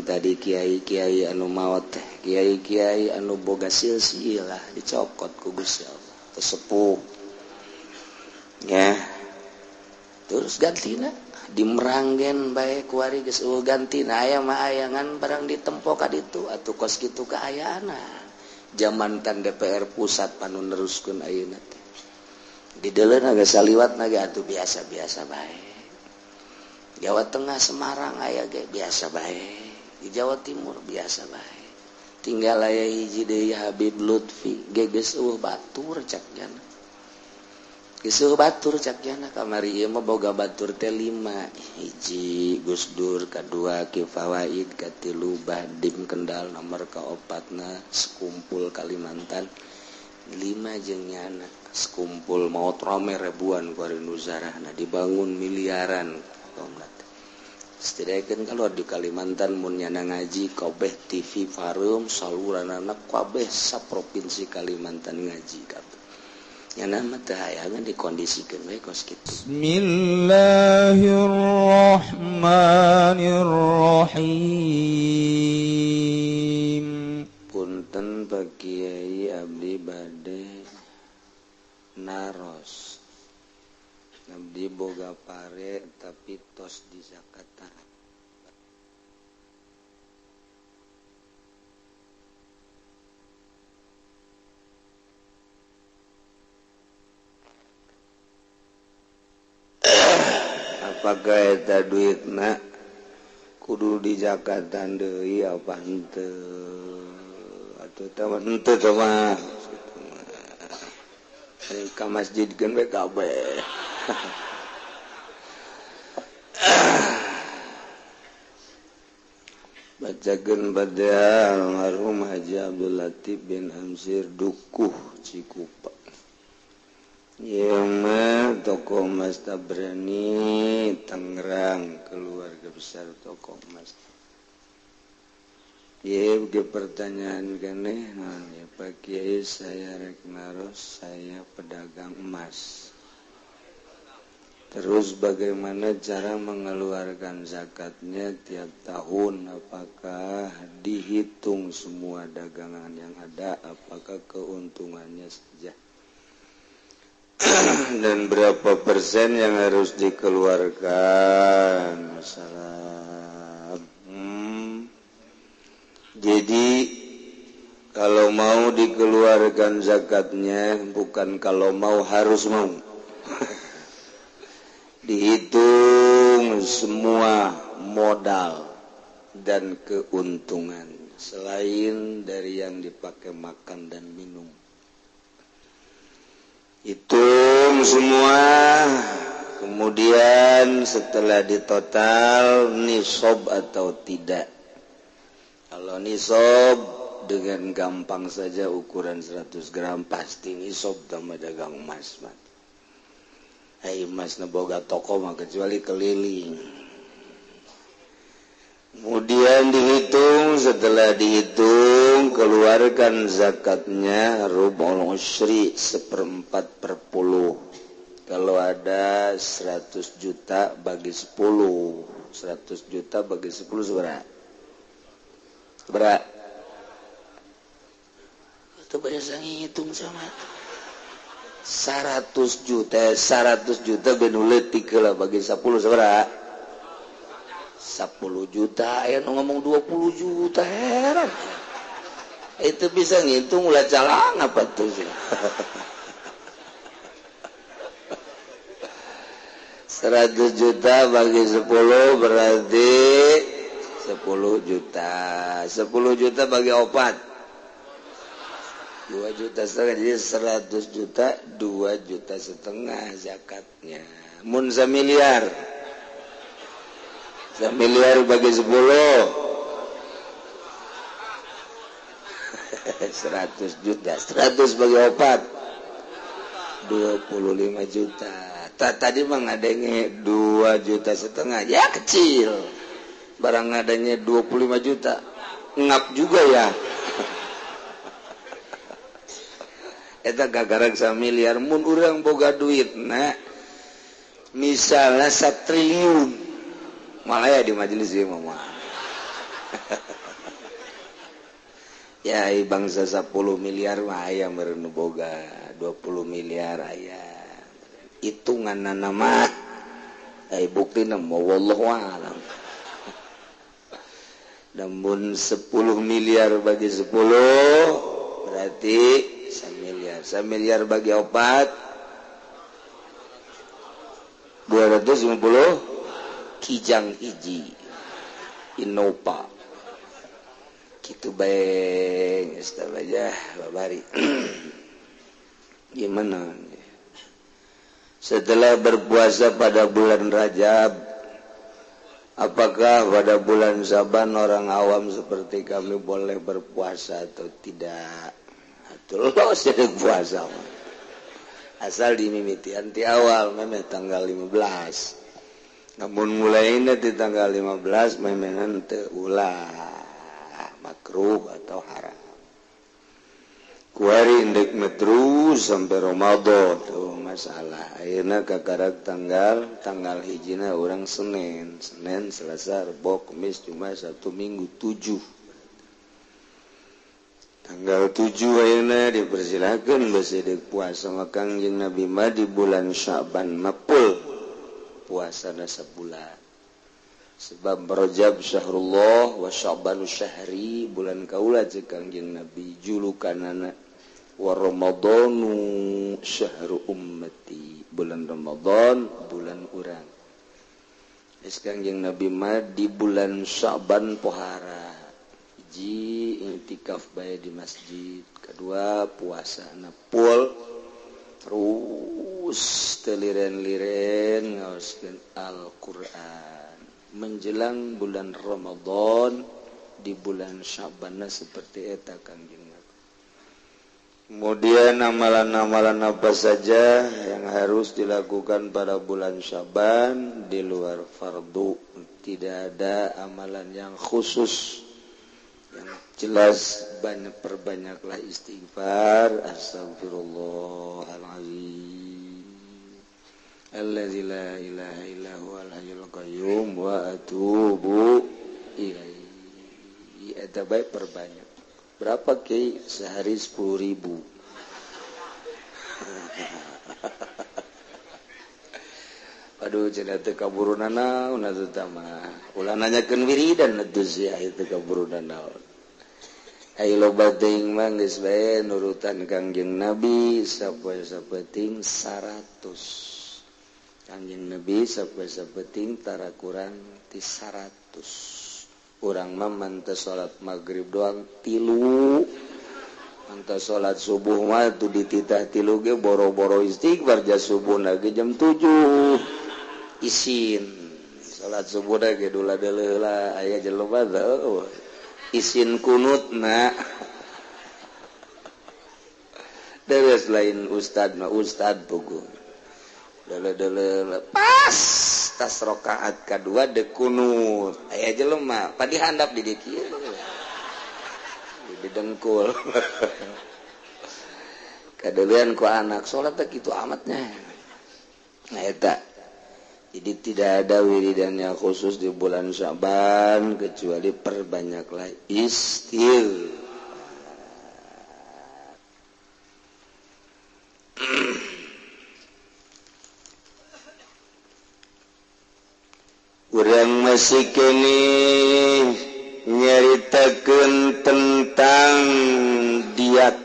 zaman tadi Kyai-Kyai anu maut teh Kyai-Kyai anu boga silsilah dicokot ku Gusti Allah sepuh ya terus gantina dimeranggen bae kuari geus gantina aya mah ayangan barang ditempo ka ditu atuh kos kitu kaayaana zaman kan DPR pusat panu neruskeun ayeuna teh di deuleuna geus saliwatna ge atuh biasa-biasa bae Jawa Tengah Semarang aya ge biasa bae di Jawa Timur biasa bae tinggal aya hiji deui Habib Lutfi ge geus batur cak jana geus batur cak jana kamari ieu mah boga batur teh 5 hiji Gus Dur kadua Ki Fawaid katilu Badim Kendal nomor kaopatna sekumpul Kalimantan 5 jeung nyana sekumpul maot rame ribuan ku ari nuzarahna dibangun miliaran setidaknya kalau di Kalimantan mun nyana ngaji kabeh TV Farum saluranana kabeh saprovinsi Kalimantan ngaji kabeh nyana mah teh hayangan dikondisikeun we kos kitu Bismillahirrahmanirrahim punten Pak Kiai abdi bade naros abdi boga pare tapi tos di Jakarta apakah eta duitna kudu di Jakarta deui apa henteu atuh teh henteu teh mah ka masjid keun we kabeh bacakeun pada almarhum Haji Abdul Latif bin Amsir Dukuh Cikupa ieu mah tokoh emas Tabrani Tangerang keluarga besar tokoh emas ieu ge pertanyaan keneh ya Pak Kiai saya rek naros saya pedagang emas terus bagaimana cara mengeluarkan zakatnya tiap tahun apakah dihitung semua dagangan yang ada apakah keuntungannya saja dan berapa persen yang harus dikeluarkan masalah jadi kalau mau dikeluarkan zakatnya bukan kalau mau harus mau dihitung semua modal dan keuntungan selain dari yang dipakai makan dan minum hitung semua kemudian setelah ditotal nisab atau tidak kalau nisab dengan gampang saja ukuran 100 gram pasti nisab tambah dagang emas hai emas boga toko mah kecuali keliling kemudian dihitung setelah dihitung keluarkan zakatnya rubul usyri 1/4/10 kalau ada 100 juta bagi 10 100 juta bagi 10 seberapa itu biasa ngitung sama 100 juta benuletik lah bagi 10 seberapa 10 juta ya ngomong 20 juta heran itu bisa ngitung ulah calang apa tuh 100 juta bagi 10 berarti 10 juta 10 juta bagi opat 2,5 juta jadi 100 juta 2,5 juta zakatnya mun 1 miliar bagi 10 100 juta 100 bagi opat 25 juta tadi mah ngadenge 2,5 juta ya kecil barang adanya 25 juta ngap juga ya eta gagaran 1 miliar mun urang boga duit misalnya 1 triliun malah ya di majelis ieu mah Ya bangsa 10 miliar mah aya meureun boga 20 miliar aya. Hitungan nama buktina mah wallahu alam. Namun 10 miliar bagi 10 berarti 1 miliar. 1 miliar bagi 4 250 kijang hiji Innova gitu baik aja babari. Gimana setelah berpuasa pada bulan Rajab, apakah pada bulan Syaban orang awam seperti kami boleh berpuasa atau tidak? Atuh sedek puasa asal dimimiti anti awal memang tanggal 15. Namun mulainya di tanggal 15 memang teu ulah makruh atau haram. Kuari indek terus sampai Ramadan tuh masalah. Ayeuna kakarak tanggal hijina orang Senin, Selasa, Rebo, Kamis, Jumat, Sabtu, Minggu 7. Tanggal 7 ayeuna dipersilakan besedek puasa makang jeung Nabi mah di bulan Syaban mapul puasa sebulan. Sebab Rajab syahrullah wa Sya'banu syahri bulan kaula cek Kangjeng Nabi julukanana wa Ramadanu syahru ummati bulan Ramadan bulan urang. Geus Kangjeng Nabi mah di bulan Sya'ban pohara. Hiji i'tikaf bae di masjid, kedua puasa napul terus teliren-liren ngaoskeun Al-Qur'an. Menjelang bulan Ramadan di bulan Syaban seperti eta Kangjeng Nabi. Kemudian amalan-amalan apa saja yang harus dilakukan pada bulan Syaban di luar fardu, tidak ada amalan yang khusus. Yang jelas perbanyaklah istighfar, astagfirullahaladzim. Alladzi la ilaha illa huwal hayyul qayyum wa atubu ilaihi. Eta bae perbanyak. Berapa Ki? Sehari 10.000. Aduh cenah teu kaburunana naon eta mah. Ulah nanyakeun wiridan atuh sia teu kaburunana naon. Ai loba teuing mah geus bae nurutan Kangjeng Nabi sapoe-sapoe 100. Kangjeng Nabi sapoe-sapoe tara kurang ti 100. Urang mah manteu salat maghrib doang 3. Manteu salat subuh mah tu dititah 3 ge boro-boro istighfar jas subuhna ge jam 7. Isin. Salat subuhna ge dula-deuleuh lah aya jelema teh isin kunutna. Deres lain ustad mah ustad puguh. Dele pas tas rakaat kedua de kunut aya jelema padi handap di dieu di dengkul kadeulean ku anak salat teh kitu amatnya nah eta jadi tidak ada wiridannya khusus di bulan Syaban kecuali perbanyaklah istighfar. Urang masih kene nyaritakeun tentang diat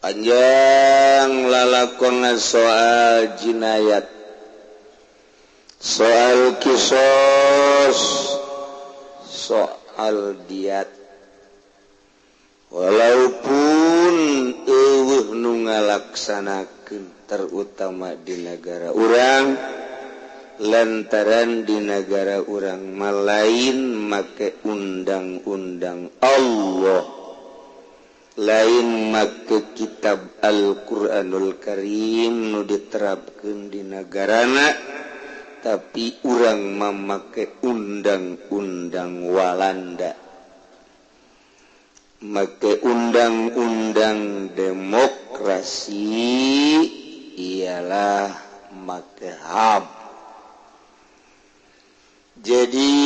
panjang lalakonna soal jinayat, soal kisos, soal diat. Walaupun eueuh nu ngalaksanakeun terutama di negara urang lantaran di negara urang malain make undang-undang Allah, lain make kitab Al-Qur'anul Karim nu diterapkeun di negarana, tapi urang mamake undang-undang Walanda, make undang-undang demokrasi, ialah make HAM. Jadi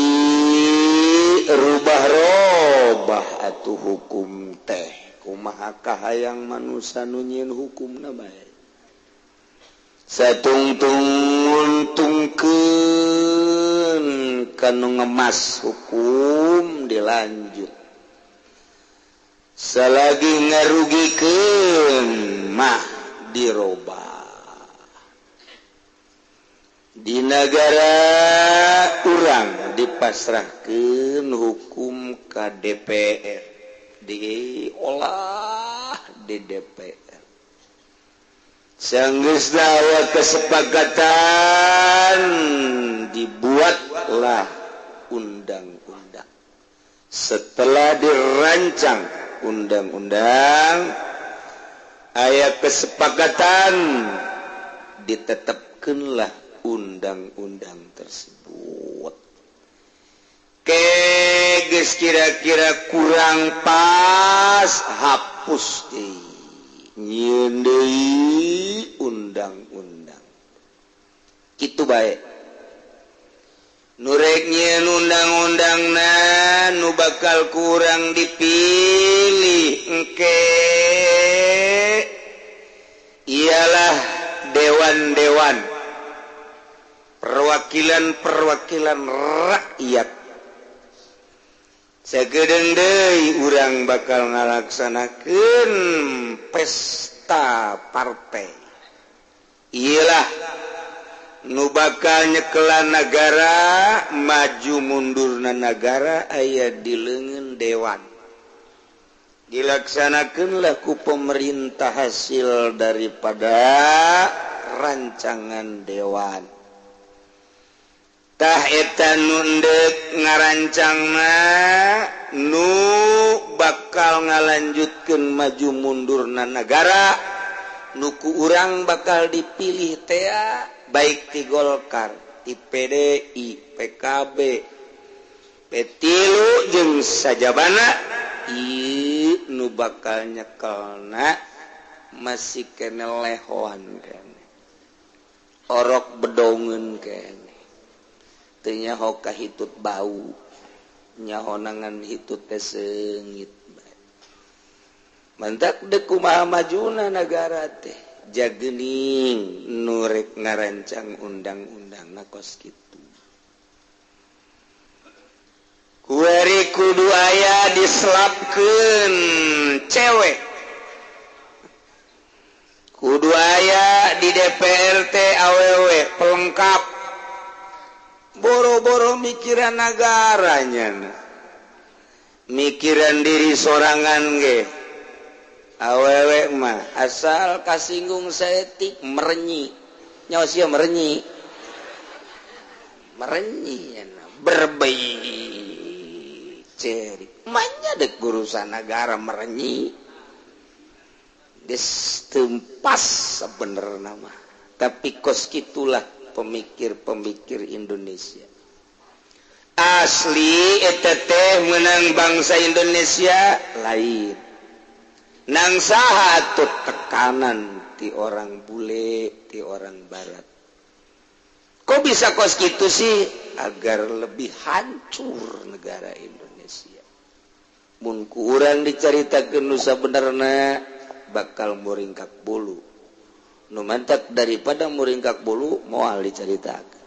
atuh hukum teh kumahakah hayang manusia nunyin hukum baik satungtungtungkeun kanu ngemas hukum dilanjut selagi ngarugikeun mah dirobah di negara urang dipasrahkeun hukum ka DPR diolah di DPR sanggeus dawa kesepakatan dibuatlah undang-undang setelah dirancang undang-undang aya kesepakatan ditetapkanlah undang-undang tersebut geus kira-kira kurang pas hapus nyieun deui undang-undang kitu bae nu rek nyieun undang-undangna nu bakal kurang dipilih engke ialah dewan-dewan perwakilan rakyat sagedeung deui urang bakal ngalaksanakeun pesta partai ialah nu bakal nyekelan negara maju mundurna negara aya di leungeun dewan dilaksanakeunlah ku pemerintah hasil daripada rancangan dewan tah eta nu endek ngarancangna nu bakal ngalanjutkeun maju mundurna negara nu ku urang bakal dipilih teh baik ti Golkar, ti PDI, PKB, P3 jeung sajabana ieu nu bakal nyekelna masih kene lehoan kene orok bedongeun kene teu nyaho kahitut bau nyahonangan hitut teh seungit mantak deuk kumaha majuna negara teh jageuning nu rek ngarancang undang-undangna kos kitu kuari kudu aya diselapkeun cewek kudu aya di DPR teh awewe pelengkap boro-boro mikiran negaranya mikiran diri sorangan ge awewe mah asal kasinggung saeutik merenyi nyawa sia merenyi berbaik ceri manya dek urusan negara merenyi geus tempas sebenarnya mah tapi kos kitulah pemikir-pemikir Indonesia asli eta teh menang bangsa Indonesia lain nang saha atuh tekanan ti orang bule ti orang barat kok bisa kos gitu sih agar lebih hancur negara Indonesia mun ku urang dicaritakeun nu sabenerna bakal muringkak bulu nu mantak daripada muringkak bulu moal dicaritakeun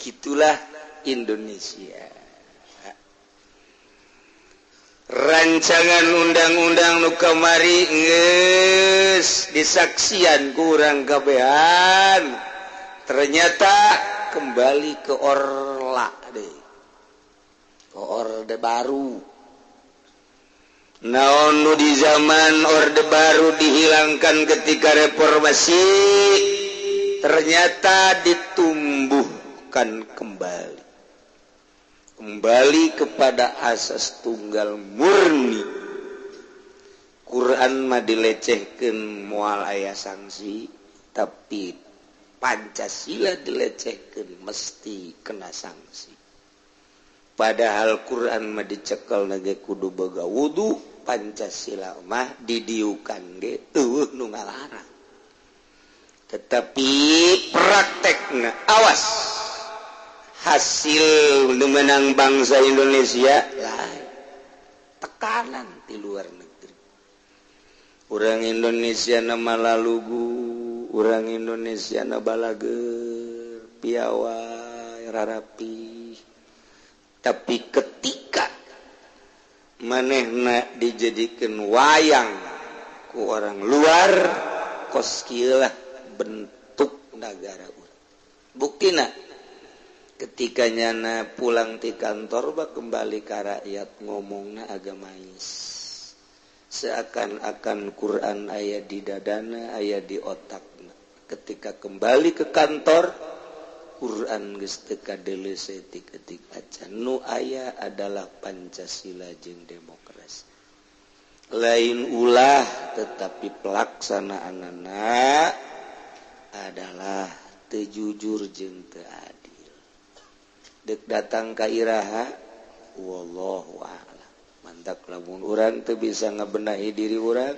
gitulah Indonesia rancangan undang-undang nu kamari geus disaksian kurang kabehan ternyata kembali ke orla deh ke orde baru naon nu di zaman orde baru dihilangkan ketika reformasi ternyata ditumbuhkan kembali kepada asas tunggal murni Quran mah dilecehkeun moal aya sanksi tapi Pancasila dilecehkeun mesti kena sanksi padahal Quran mah dicekel nage kudu boga wudu Pancasila mah didiukan ge eueuh nu ngalarang tetapi praktekna awas hasil menang bangsa Indonesia lain tekanan di luar negeri. Orang Indonesia nama lalugu, orang Indonesia na balager, piawai, rarapi. Tapi ketika manehna dijadikan wayang ku orang luar, koskilah bentuk negara urang. Buktina ketika nyana pulang di kantor bak kembali ke rakyat ngomongna agamais. Seakan-akan Quran aya di dadana, aya di otakna. Ketika kembali ke kantor, Quran geus teu kadelese ti ketik acan. Nu aya adalah Pancasila jeung demokrasi. Lain ulah tetapi pelaksanaanna adalah teu jujur jeung teu adil. Dek datang ka iraha wallahu a'lam. Mantak lamun urang teu bisa ngabenahi diri urang,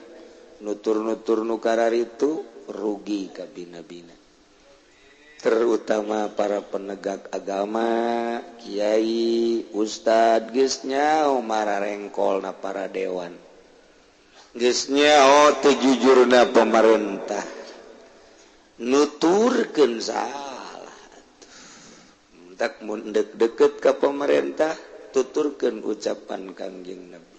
nutur-nutur nu kararitu rugi ka bina-bina. Terutama para penegak agama, kiai, ustad, geus nyaho mararengkolna para dewan. Geus nyaho teu jujurna pemerintah. Nuturkeun salah. Mentak mun deket ka pemerintah, tuturkeun ucapan Kangjeng Nabi.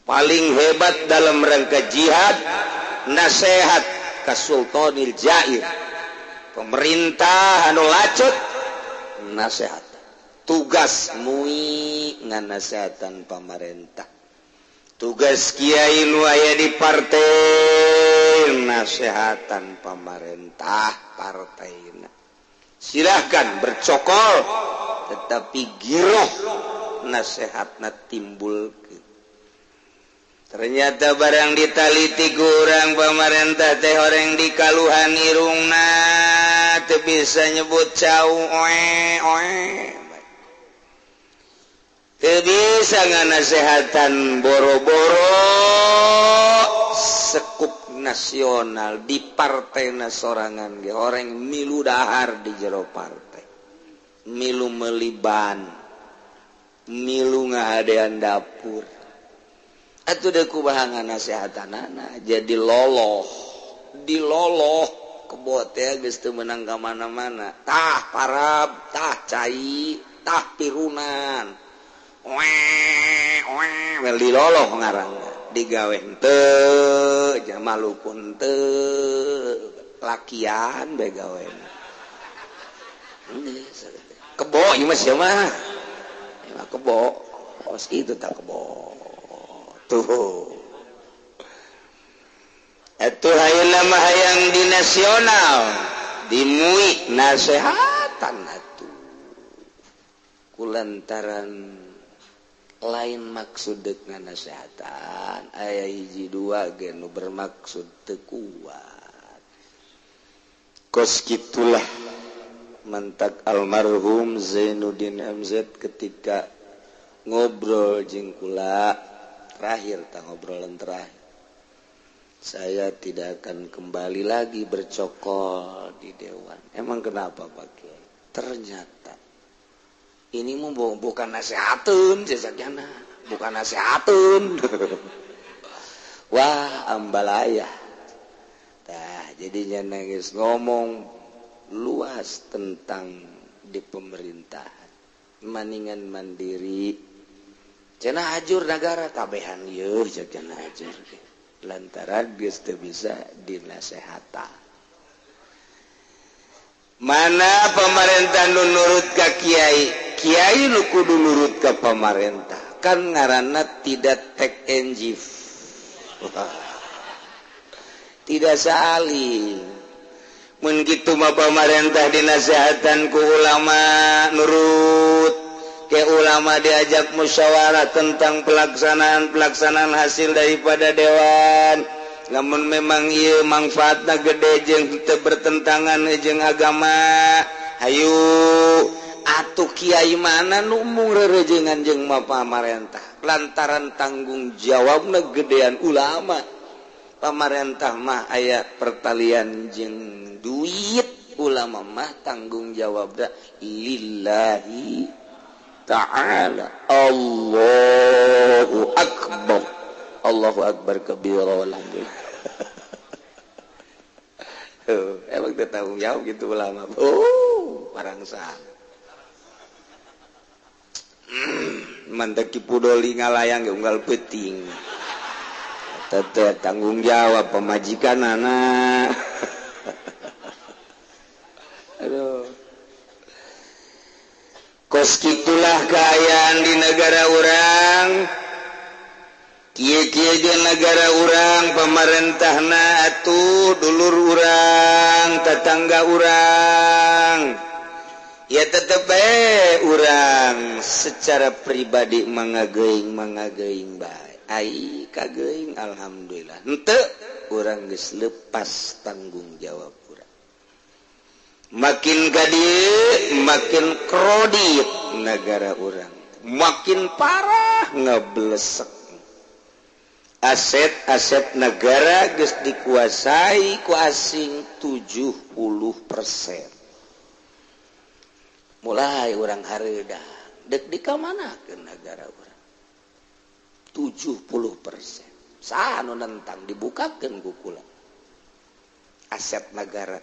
Paling hebat dalam rangka jihad, nasihat ka Sultanil Jair. Pemerintah anu lacut nasihat. Tugas mui nganasehatan pemerintah. Tugas kiai nu aya di partai nasehatan pemerintah partaina. Silahkan bercokol tetapi giroh nasihatna timbulkeun. Ternyata barang ditaliti ku urang pemerintah teh horeng di kaluhan irungna teu bisa nyebut cau oe. Teu bisa nganasehatan boro-boro sekup nasional di partai sorangan ge horeng milu dahar di jero partai. Milu meliban, milu ngahadean dapur. Atuh deuk kumaha nasihatanana jadi loloh, diloloh kebo teh geus teu meunang ka mana-mana. Tah parab, tah cai, tah pirunan. Wel diloloh ngaranna. Digawe henteu, jamalupun teu, lakian bae gawena. Kebo ieu mah sia mah. Ieu mah kebo. Kos kitu tah kebo. Tuh. Itu hayang mah hayang di nasional, dimui nasehatan atuh. Kulantaran lain maksud dengan nasehatan, aya hiji dua ge nu bermaksud teu kuat. Kos kitulah mantak almarhum Zainuddin MZ ketika ngobrol jeung kula ngobrolan terakhir. Saya tidak akan kembali lagi bercokol di dewan. Emang kenapa Pak Kiai? Ternyata ini bukan nasihatun, sesakjana, bukan nasihatun. Wah, ambalaya. Nah, jadinya nangis ngomong luas tentang di pemerintahan. Maningan mandiri. Cenah hajur negara kabehan yeuh cenah hajur. Lantaran geus teu bisa dinasehatan. Mana pemerintah nu nurut ka kiai, kiai nu kudu nurut ka pemerintah. Kan ngaranna tidak take and give. Tidak saling. Mun kitu mah pemerintah dinasehatan ku ulama nurut. Ke ulama diajak musyawarah tentang pelaksanaan hasil daripada dewan. Namun memang ieu manfaatna gede jeung teu bertentangan jeung agama. Hayu atuh kiai mana nu mung rerejengan jeung pamarentah. Lantaran tanggung jawabna gedean ulama. Pamarentah mah aya pertalian jeung duit. ulama mah tanggung jawab lillahi ta'ala. Allahu akbar. Allahu akbar kabira walhamdulillah. Emang dia tanggung jawab gitu ulama. Barang sah. Manteki pudoli ngalayang unggal peting. Teteh tanggung jawab pemajikan anak. Aduh. Kos kitulah keayaan di negara orang. Kieu-kieu di negara orang pemerintahna atuh dulur orang, tetangga orang. Ya tetep orang secara pribadi mangageing bae. Ai kageing alhamdulillah. Henteu urang geus lepas tanggung jawab urang. Makin gadieu makin krodit negara urang. Makin parah ngeblesek. Aset-aset negara geus dikuasai ku asing 70%. Mulai orang hareuda dek di kamana ke negara orang 70%. Saha nu nentang dibukakeun ku kula. Aset negara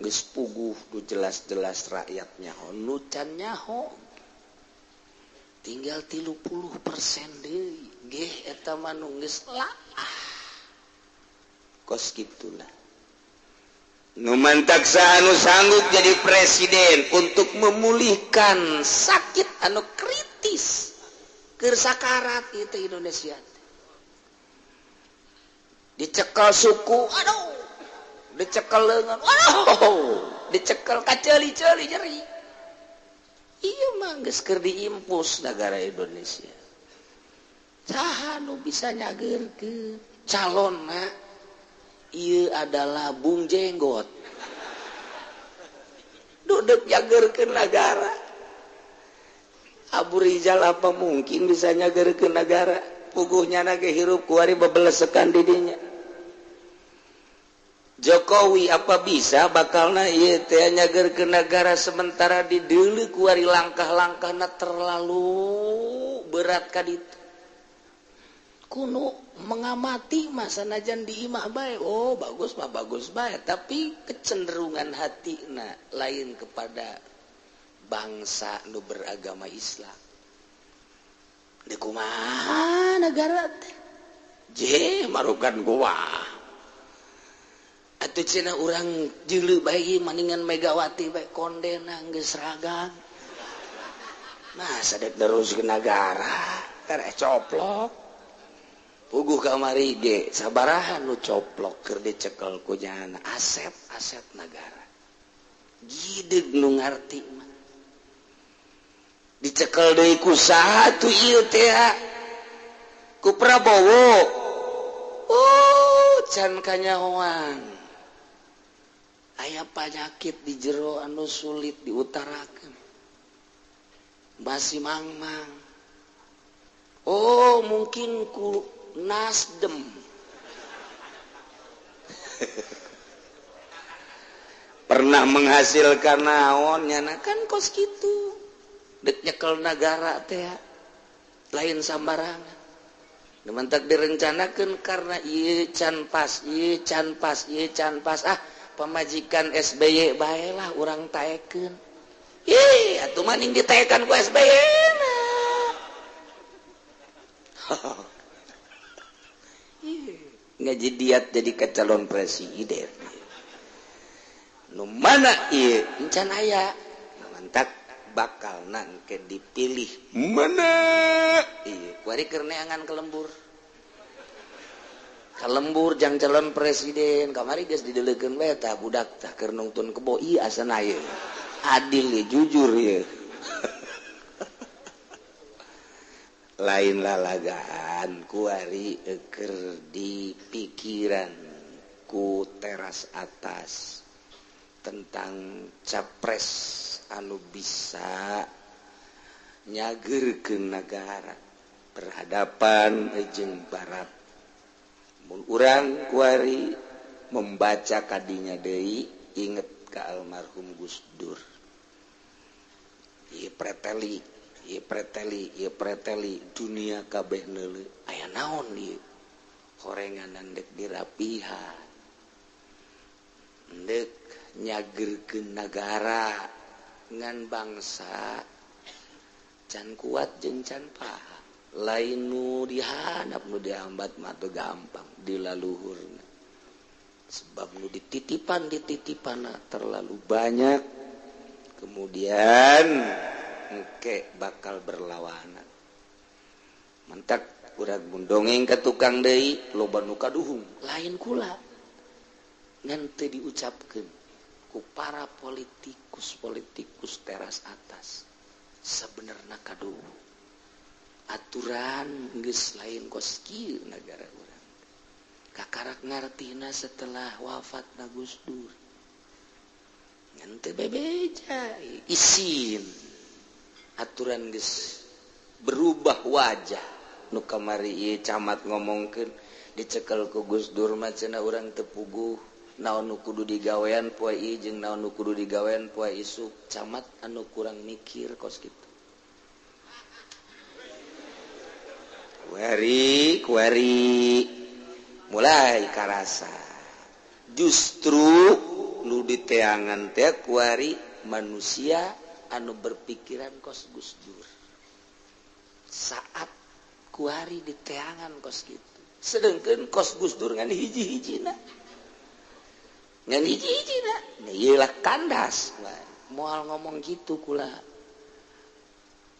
geus puguh nu jelas-jelas rakyat nyaho nu can nyaho. Tinggal 30% deui. Geh eta mah nu geus laah. Kos kitulah. Nu mantak anu sanggup jadi presiden untuk memulihkan sakit anu kritis keur sakarat itu Indonesia. Dicekel suku, aduh. Dicekel leungeun, aduh. Dicekel kaceuli-ceuli nyeri. Ieu mah geus keur diimpus negara Indonesia. Saha nu bisa nyageurkeun calonna? Ieu adalah bung jenggot. Duduk nyageurkeun negara. Abu Rizal apa mungkin bisa nyageurkeun negara? Puguhnya ge hirup kuari babelesekan di dinya. Jokowi apa bisa bakalna ieu teh nyageurkeun negara sementara di deuleu kuari langkah-langkahna terlalu berat ka ditu. Kuno mengamati masa najan di imah bae, bagus mah bagus bae, tapi kecenderungan hatina lain kepada bangsa nu beragama Islam. Di kumaha negara teh? Marukan gua. Atuh cenah urang jeuleu bae maningan Megawati bae kondena geus seragam. Masa dek teruskeun negara, tereh coplok. Puguh kamari ge sabaraha nu coplok keur dicekel ku nyana aset negara. Gideg nu ngarti mah. Dicekel deui ku saha tu ieu teh? Ku Prabowo. Can kanyahoan. Aya panyakit di jero anu sulit diutarakeun. Masih mangmang. Mungkin ku Nasdem. Pernah menghasilkan naon nyana kan kos kitu. Dek nyekel negara teh lain sambarangan. Dementak direncanakeun karena ieu can pas. Pemajikan SBY bae lah urang taekeun. Atuh maning ditaekan ku SBY na. Ngaji diat jadi ke calon presiden. Nu mana ieu encan aya mantak bakal nangke dipilih mana ieu kuari keur neangan ke lembur jang calon presiden kamari geus dideuleukeun we tah budak tah keur nungtun kebo ieu asana ieu adil ieu jujur ieu lain lalagaan kuari keur di pikiran ku teras atas tentang capres anu bisa nyageurkeun negara berhadapan jeung barat. Mun urang kuari membaca kadinya deui inget ka almarhum Gus Dur. Ieu preteli dunia kabeh neuleuh. Aya naon ieu? Horenganan dek dirapihan. Dek nyagerkeun nagara ngan bangsa can kuat jeung can paha. Lain nu dihanap nu dihambat mah teu gampang dilaluhurna. Sebab nu dititipan terlalu banyak, kemudian engke bakal berlawanan. Mentak urang mundongeng ka tukang deui loba nu kaduhung lain kula ngan teu diucapkeun ku para politikus teras atas. Sabenerna kaduhung aturan geus lain kos kieu nagara urang. Kakarak ngartina setelah wafatna Gus Dur ngan teu bebeja isin aturan geus berubah wajah. Nu kamari ieu camat ngomongkeun dicekel ku Gus Dur mah cenah urang teu puguh naon nu kudu digawean poe ieu jeung naon nu kudu digawean poe isuk. Camat anu kurang mikir kos kitu. Kuari mulai karasa justru nu diteangan teh kuari manusia anu berpikiran kos Gus Dur. Saat kuari diteangan kos gitu sedengkeun kos Gus Dur ngan hiji-hijina nya ieulah kandas moal ngomong gitu kula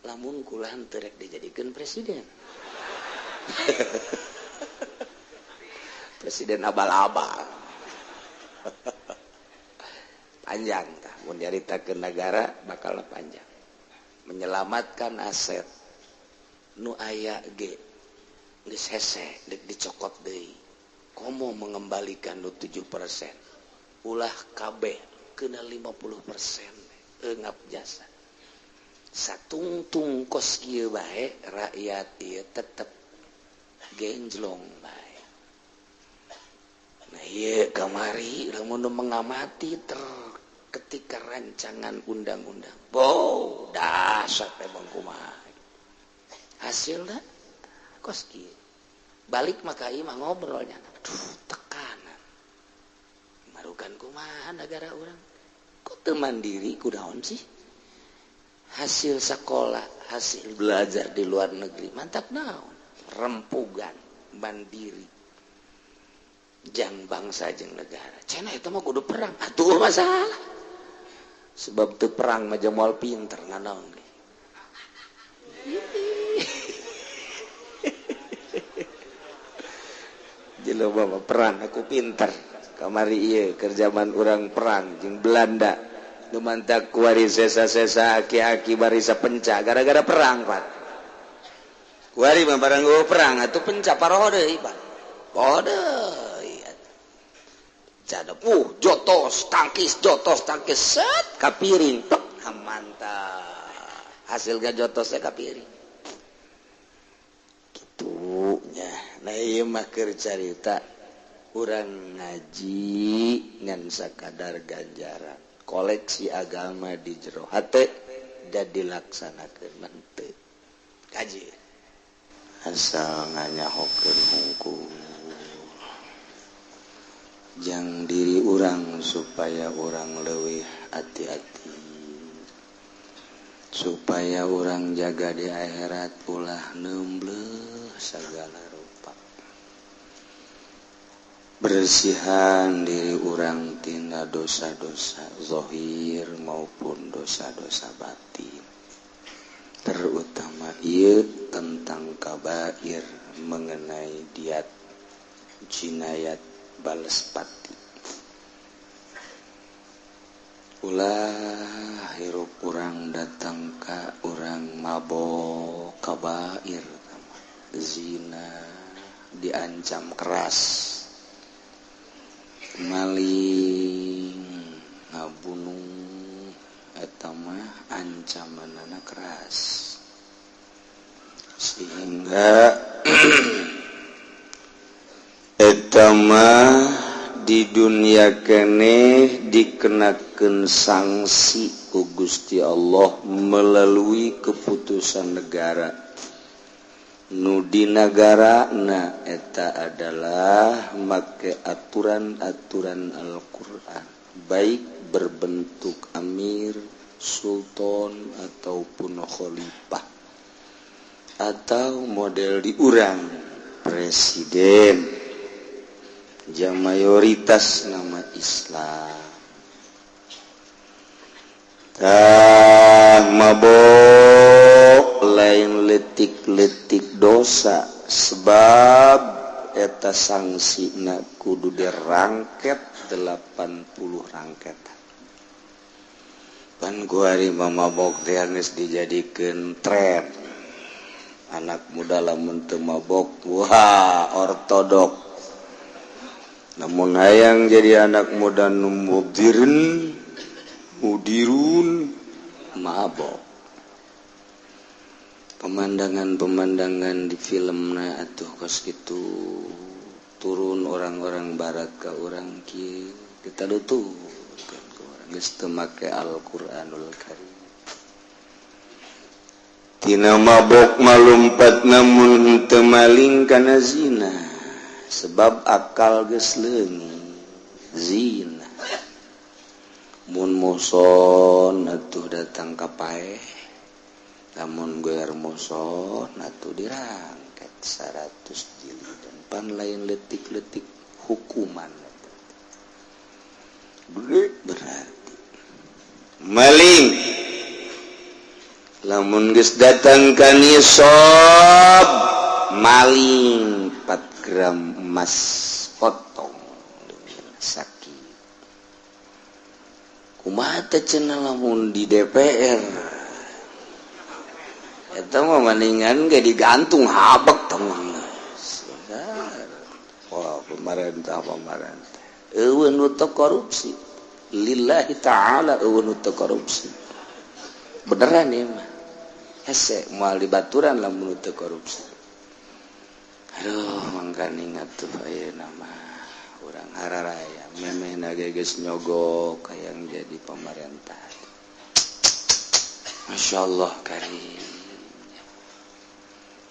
lamun kula teu rek dijadikeun presiden. Presiden abal-abal. Panjang tah mun nyaritakeun negara bakal panjang. Menyelamatkan aset nu aya ge geus hese dek dicokot deui. Komo mengembalikan nu 7%. Ulah kabeh keuna 50%. Eungap jasa. Satungtung kos kieu bae rakyat ieu tetep genjlong bae. Nah ieu kamari lamun mengamati ketika rancangan undang-undang. Wow, dasar emang kumaha. Hasilna kos kieu. Balik maka ieu mah ngobrolnya. Aduh, tekanan. Marukan kumaha negara urang? Kok teu mandiri kunaon sih? Hasil sekolah, hasil belajar di luar negeri mantap naon? Rempugan, mandiri, jang bangsa jeng negara. Cenah itu mah kudu perang, atuh masalah. Sebab teu perang mah moal pinter nganaon ge. Jelema mah perang aku pinter. Kamari ieu keur zaman urang perang jeung Belanda. Nu mantak kuari sesa-sesa aki-aki barisa penca gara-gara perang Pak. Kuari mah barang perang atuh penca paroho deui Pak. Podeui. Cada jotos tangkis set kapiring tok mantap. Hasilna jotosnya kapiring. Kitu nya. Nah ieu mah keur carita urang ngaji ngan sakadar ganjaran. Koleksi agama di jero hate dan dilaksanakeun menteu. Kaji asal nganyahokeun hungkul jang diri urang supaya urang leuwih hati-hati, supaya urang jaga di akhirat ulah neumbleuk sagala rupa. Bersihan diri urang tina dosa-dosa zahir maupun dosa-dosa batin. Terutama ieu tentang kabair mengenai diat jinayat balas pati. Ulah hirup urang datang ka urang mabok kabair zina diancam keras. Maling ngabunuh eta mah ancamanna keras sehingga eta mah di dunia keneh dikenakan sanksi ku Gusti Allah melalui keputusan negara. Nu di nagarana eta adalah make aturan-aturan Al-Qur'an, baik berbentuk amir, sultan ataupun khalifah, atau model diurang presiden. Yang mayoritas nama Islam. Mabok lain letik-letik dosa sebab eta sangsina kudu dirangket 80 rangketan. Pan guari mabok teh geus dijadikeun tren. Anak muda lamun teu mabok wah ortodok. Namun hayang jadi anak muda nu mudirun mabok. Pemandangan di filmna atuh kos kitu turun orang-orang barat ka urang kieu kita duturkeun ka urang geus teu make Al-Qur'anul Karim. Tina mabok malumpat namun henteu maling kana zina. Sebab akal geus leungit zina. Mun muson atuh datang ka paeh, lamun goer muson atuh dirangket 100 jilid dan pan lain letik-letik hukuman. Berarti maling lamun geus datang ka nisab maling 4 gram emas potong dengan sakit. Kumaha teh cenah lamun di DPR eta mah mendingan ge digantung habek temen. Wah, pemerintah eueun nu teu korupsi. Lillahi ta'ala eueun nu teu korupsi. Beneran ieu mah. Hese moal dibaturan lamun nu teu korupsi. Aduh, mangkaning atuh ayeuna mah urang hararaya memehna geus nyogok hayang jadi pemerintah. Masyaallah karim.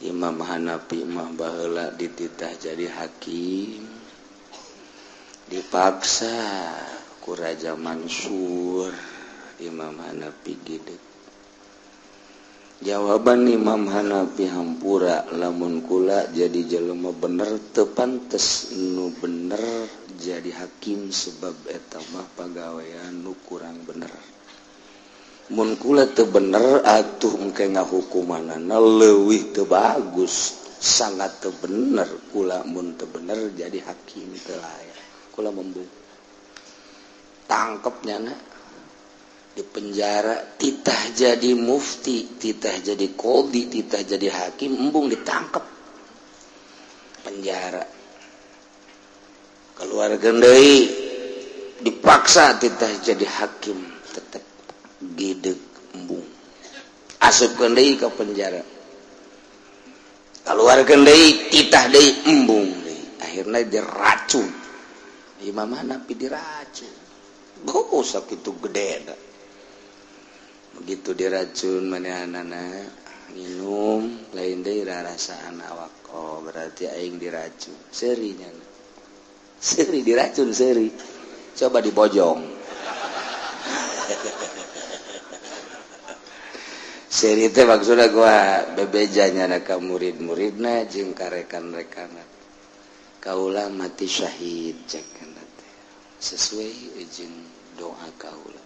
Imam Hanafi mah baheula dititah jadi hakim. Dipaksa ku Raja Mansur, Imam Hanafi gideg. Jawaban Imam Hanafi hampura, lamun kula jadi jelema bener teu pantes nu bener jadi hakim sebab eta mah pagawean nu kurang bener. Mun kula teu bener atuh engke ngahukumanana leuwih teu bagus, sangat teu bener kula mun teu bener jadi hakim teu layak. Kula membung. Tangkep nyana di penjara, titah jadi mufti, titah jadi qadhi, titah jadi hakim, embung ditangkap penjara. Keluar deui dipaksa titah jadi hakim, tetep gideg embung. Asupkeun deui ka penjara. Keluar deui titah deui embung deui. Akhirna diracun. Imam Hanafi diracun. Bogo sakitu gedena. Begitu diracun manehanana minum lain deui rarasaan awak. Oh berarti aing diracun. Seurinya. Seuri diracun seuri. Coba dibojong. Seuri teh maksudna gua bebejanya ka murid-muridna jeung ka rekan-rekanna. Kaula mati syahid cek kana teh. Sesuai jeung doa kaula.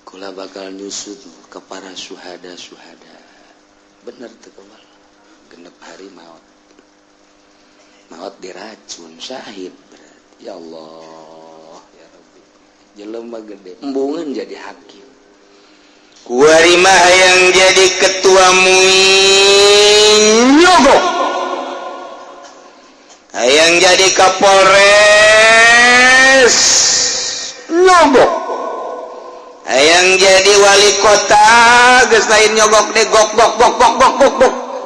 Kula bakal nyusud ke para syuhada-syuhada. Bener teu kaula. Genep hari maut. Maut diracun syahid berarti. Ya Allah, ya Rabbi. Jelema gede, embungeun jadi hakim. Kuari mah yang jadi ketua MUI nyogok. Hayang jadi Kapolres nyogok. Hayang jadi wali kota geus lain nyogok deh gok.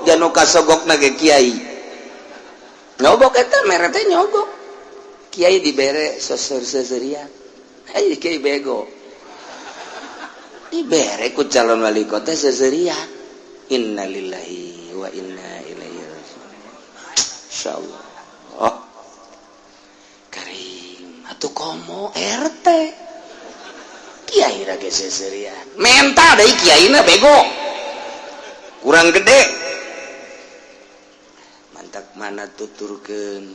Janu kasogokna ge kiai. Nyogok eta mere teh nyogok. Kiai dibere seserian. Kiai bego. Dibere ku calon wali kota seserian. Innalillahi wa inna ilaihi raji'un. Insyaallah. Oh. Karim, atuh komo RT. Kiai rage seserian. Menta deui kiaina bego. Kurang gede. Mantak mana tuturkeun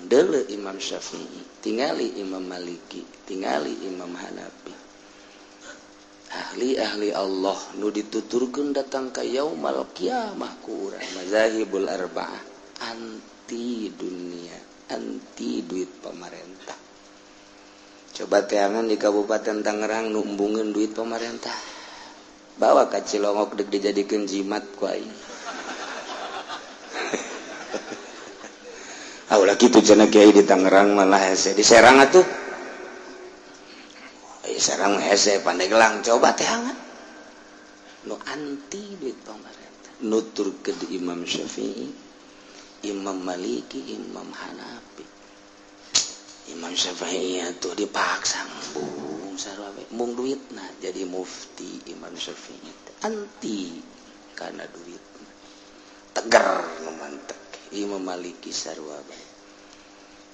deuleu Imam Syafi'i, tingali Imam Maliki, tingali Imam Hanafi. Ahli-ahli Allah nu dituturkeun datang ka yaumul kiamah ku urang mazahibul arba'ah, anti dunia, anti duit pemerintah. Coba teangan di Kabupaten Tangerang nu embungeun duit pemerintah. Bawa ka Cilongok deuk dijadikeun jimat ku aing. Ulah kitu cenah kiai di Tangerang malah hese di Serang atuh. Serang hese pandai gelang coba teh hangat. Nu anti duit pemerintah. Nuturkeun Imam Syafi'i, Imam Maliki, Imam Hanafi. Imam Syafi'i atuh dipaksa mung sarua we mung duitna jadi mufti. Imam Syafi'i anti kana duit. Tegar nu mantep. Imam Maliki sarua bae.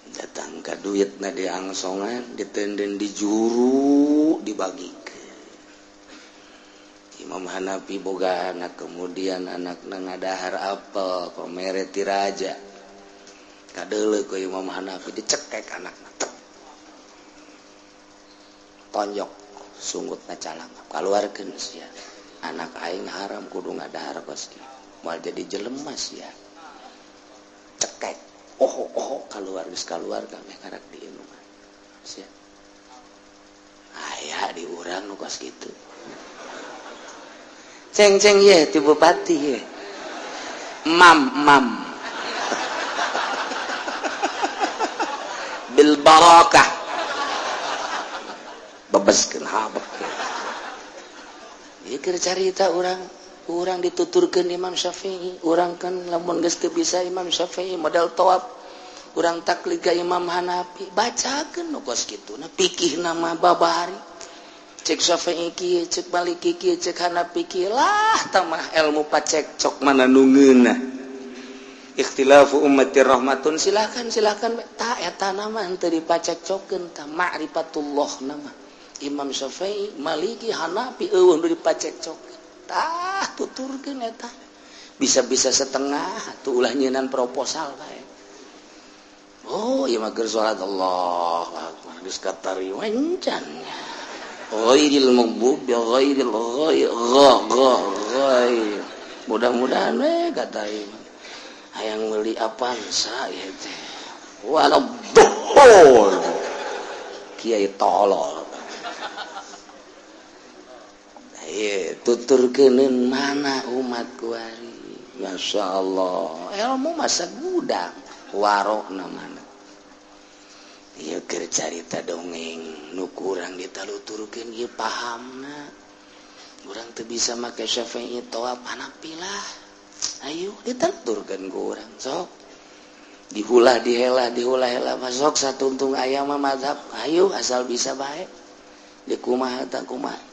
Datang ka duitna diangsongan, ditenden di juru dibagikeun. Imam Hanafi boga anak, kemudian anakna ngadahar apel pamere ti raja. Kadeuleu ku Imam Hanafi dicekek anakna. Tonjok sungutna calang. Kaluarkeun sia. Anak aing haram kudu ngadahar kos kieu. Moal jadi jelema sia. Cekek keluar kami karak di inuman sia aya di urang nu kos kitu ceng ye ti bupati ye mam bil barakah bebeskeun habek ieu keur carita urang dituturkeun Imam Syafi'i. Urang kan lamun geus teu bisa Imam Syafi'i modal tawaf, urang taklid ka Imam Hanafi, bacakeun nu kos kituna fikihna mah babari. Cek Syafi'i kieu, cek Maliki kieu, cek Hanafi kieu, lah tamah ilmu pacekcok mana nu ngeunah. Ikhtilafu ummatir rahmatun, silakan ta eta nama henteu dipacekcokeun ta ma'rifatullah nama. Imam Syafi'i, Maliki, Hanafi eueuh nu dipacekcok. Tah tuturkeun eta bisa-bisa setengah tuh ulah nyeunan proposal bae. Oh ieu mah keur salat Allahu akbar geus katari wancan. Ghairil maghdubi ghairil ghair. Mudah-mudahan we kata ieu hayang meuli Avanza ieu teh. Waladdallin. Kiai tolol. Tuturkeun mana umat kuari. Masya Allah ilmu masa gudang warok namana. Ieu keur carita dongeng nu kurang ditaluturkeun ieu pahamna. Urang teu bisa make Syafi'i tawaf Hanafi lah. Ayo ditaluturkeun ku urang sok. Dihulah dihelah sok satuntung aya mah mazhab. Ayo asal bisa bae. Di kumaha ta kumaha.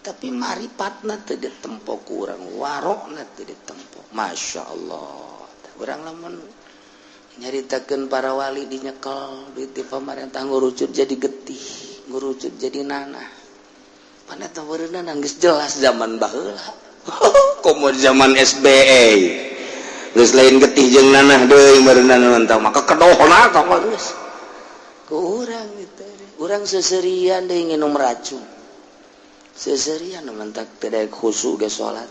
Tapi maripatna teu ditempo ku urang, warokna teu ditempo. Masya Allah. Urang lamun nyaritakeun para wali dinyekel duit di pamarentah ngurucut jadi getih, ngurucut jadi nanah. Paneta weureunna geus jelas zaman baheula. Komo zaman SBE. Geus lain getih jeung nanah deui meureunna nonton maka kedohna tah geus. Ku urang kitu. Urang seserian deui nginum racun. Seserian mentak tidak khusyuk ke sholat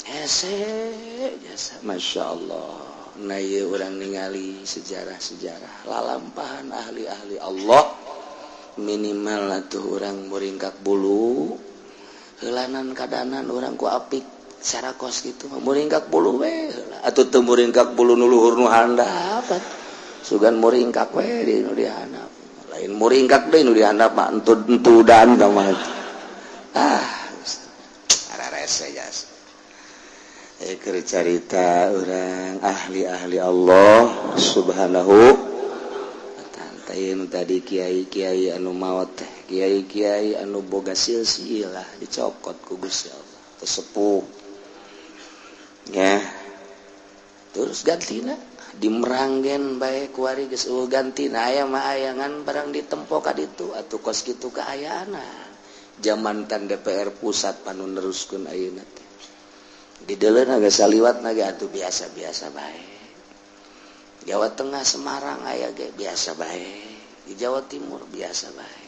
hese jasa Masya Allah. Nah iya orang ningali sejarah-sejarah lalampahan ahli-ahli Allah minimal atuh orang muringkak bulu helanan kadanan orang ku apik secara kos gitu muringkak bulu we atuh teu muringkak bulu nu luhur nu handap sugan muringkak we di nu dihandap lain muringkak deui nu dihandap mah entud-entudan mah ada rese jas. Keur carita orang ahli-ahli Allah Subhanahu wa taala. tadi Kiai anu maut teh Kiai anu boga silsilah dicokot ku Gusti Allah sepuh ya terus gantina dimeranggen bae kuari geus gantina aya mah ayangan barang ditempo ka ditu atuh kos kitu kaayaana zaman kan DPR pusat panu neruskeun ayeuna teh di deuleuna geus saliwatna ge atuh biasa-biasa bae Jawa Tengah Semarang aya ge biasa bae di Jawa Timur biasa bae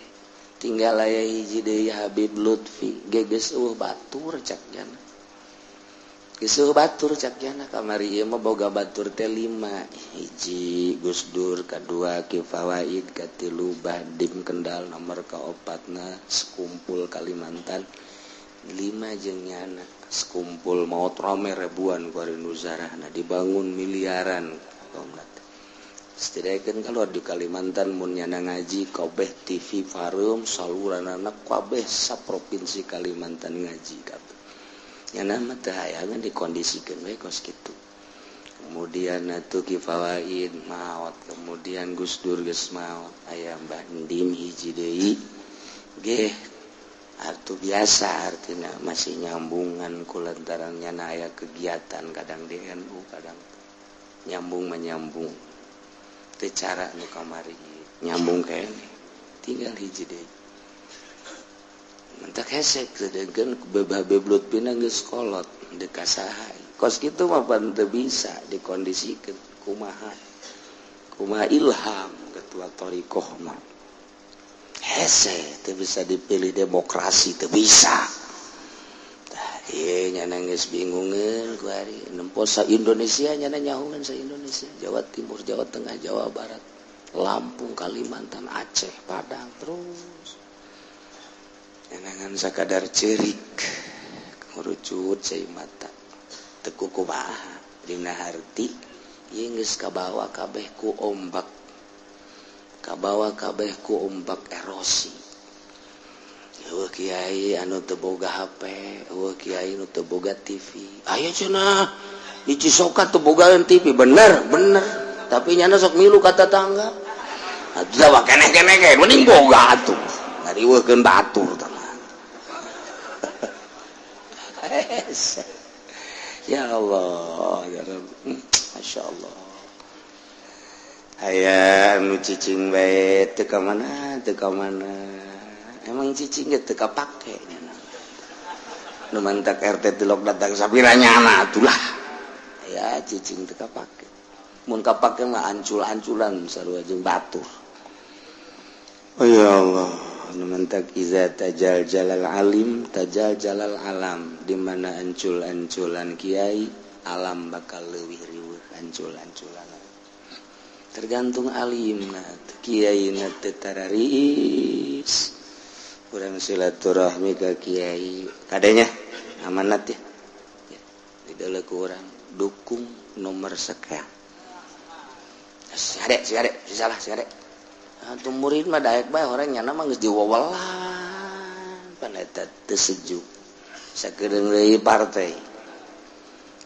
tinggal aya hiji deui Habib Lutfi geus batur cak jana geus batur cak jana kamari ieu mah boga batur teh 5 hiji Gus Dur kadua Ki Fawaid katilu Badim Kendal nomor kaopatna sekumpul Kalimantan 5 jeung nyana sekumpul maot rame ribuan ku ari nuzarahna dibangun miliaran kaumna setidaknya kalau di Kalimantan mun nyana ngaji kabeh TV Farum saluran anak kabeh saprovinsi Kalimantan ngaji kabeh nyana mah teu hayangan dikondisikeun we kos kitu kemudian atuh Ki Fawaid maot kemudian Gus Dur geus maot aya Mbah Ndim hiji deui ge atuh biasa artina masih nyambungan kulantaran nyana aya kegiatan kadang di NU kadang nyambung menyambung teu cara nu kamari nyambung kene tinggal hiji deui mentak hesek sedengkeun Habib Lutfina geus kolot deuk ka saha kos kitu mah pan teu bisa dikondisikeun kumaha ilham ketua thariqah mah hese teu bisa dipilih demokrasi teu bisa nyana geus bingungeun ku ari nempo sa Indonesia nyana nyahungan sa Indonesia Jawa Timur Jawa Tengah Jawa Barat Lampung Kalimantan Aceh Padang terus nyanangan sakadar ceurik ngurucut cai mata teu kumaha dina harti ieu geus kabawa kabeh ku ombak erosi eueuh kiai anu teu boga HP, eueuh kiai anu teu boga TV. Aya cenah di Cisokat teu bogaan TV, bener. Tapi nyana sok milu ka tetangga. Atuh da keneh-keneh ge mending boga atuh. Ngariweuhkeun batur tah. Ya Allah, ya Rabbi. Masyaallah. Aya anu cicing bae teu ka mana. Emang cicing ge teu kapake nu mantak RT tilok datang sapiranyana atulah ya cicing teu kapake mun kapake mah ancul-anculan sarua jeung batur oh ya Allah nu mantak iza tajal jalal alim tajal jalal alam di mana ancul-anculan kiai alam bakal leuwih riweuh ancul-anculan tergantung alimna kiaina teu tararis kurang silaturahmi ke kiai kadenya amanat ya di dalam kurang dukung nomor sekian si adek salah si adek tuh murid mah daek bae orang nyana mah geus diwawalan pan eta teu sejuk sakedeung deui partai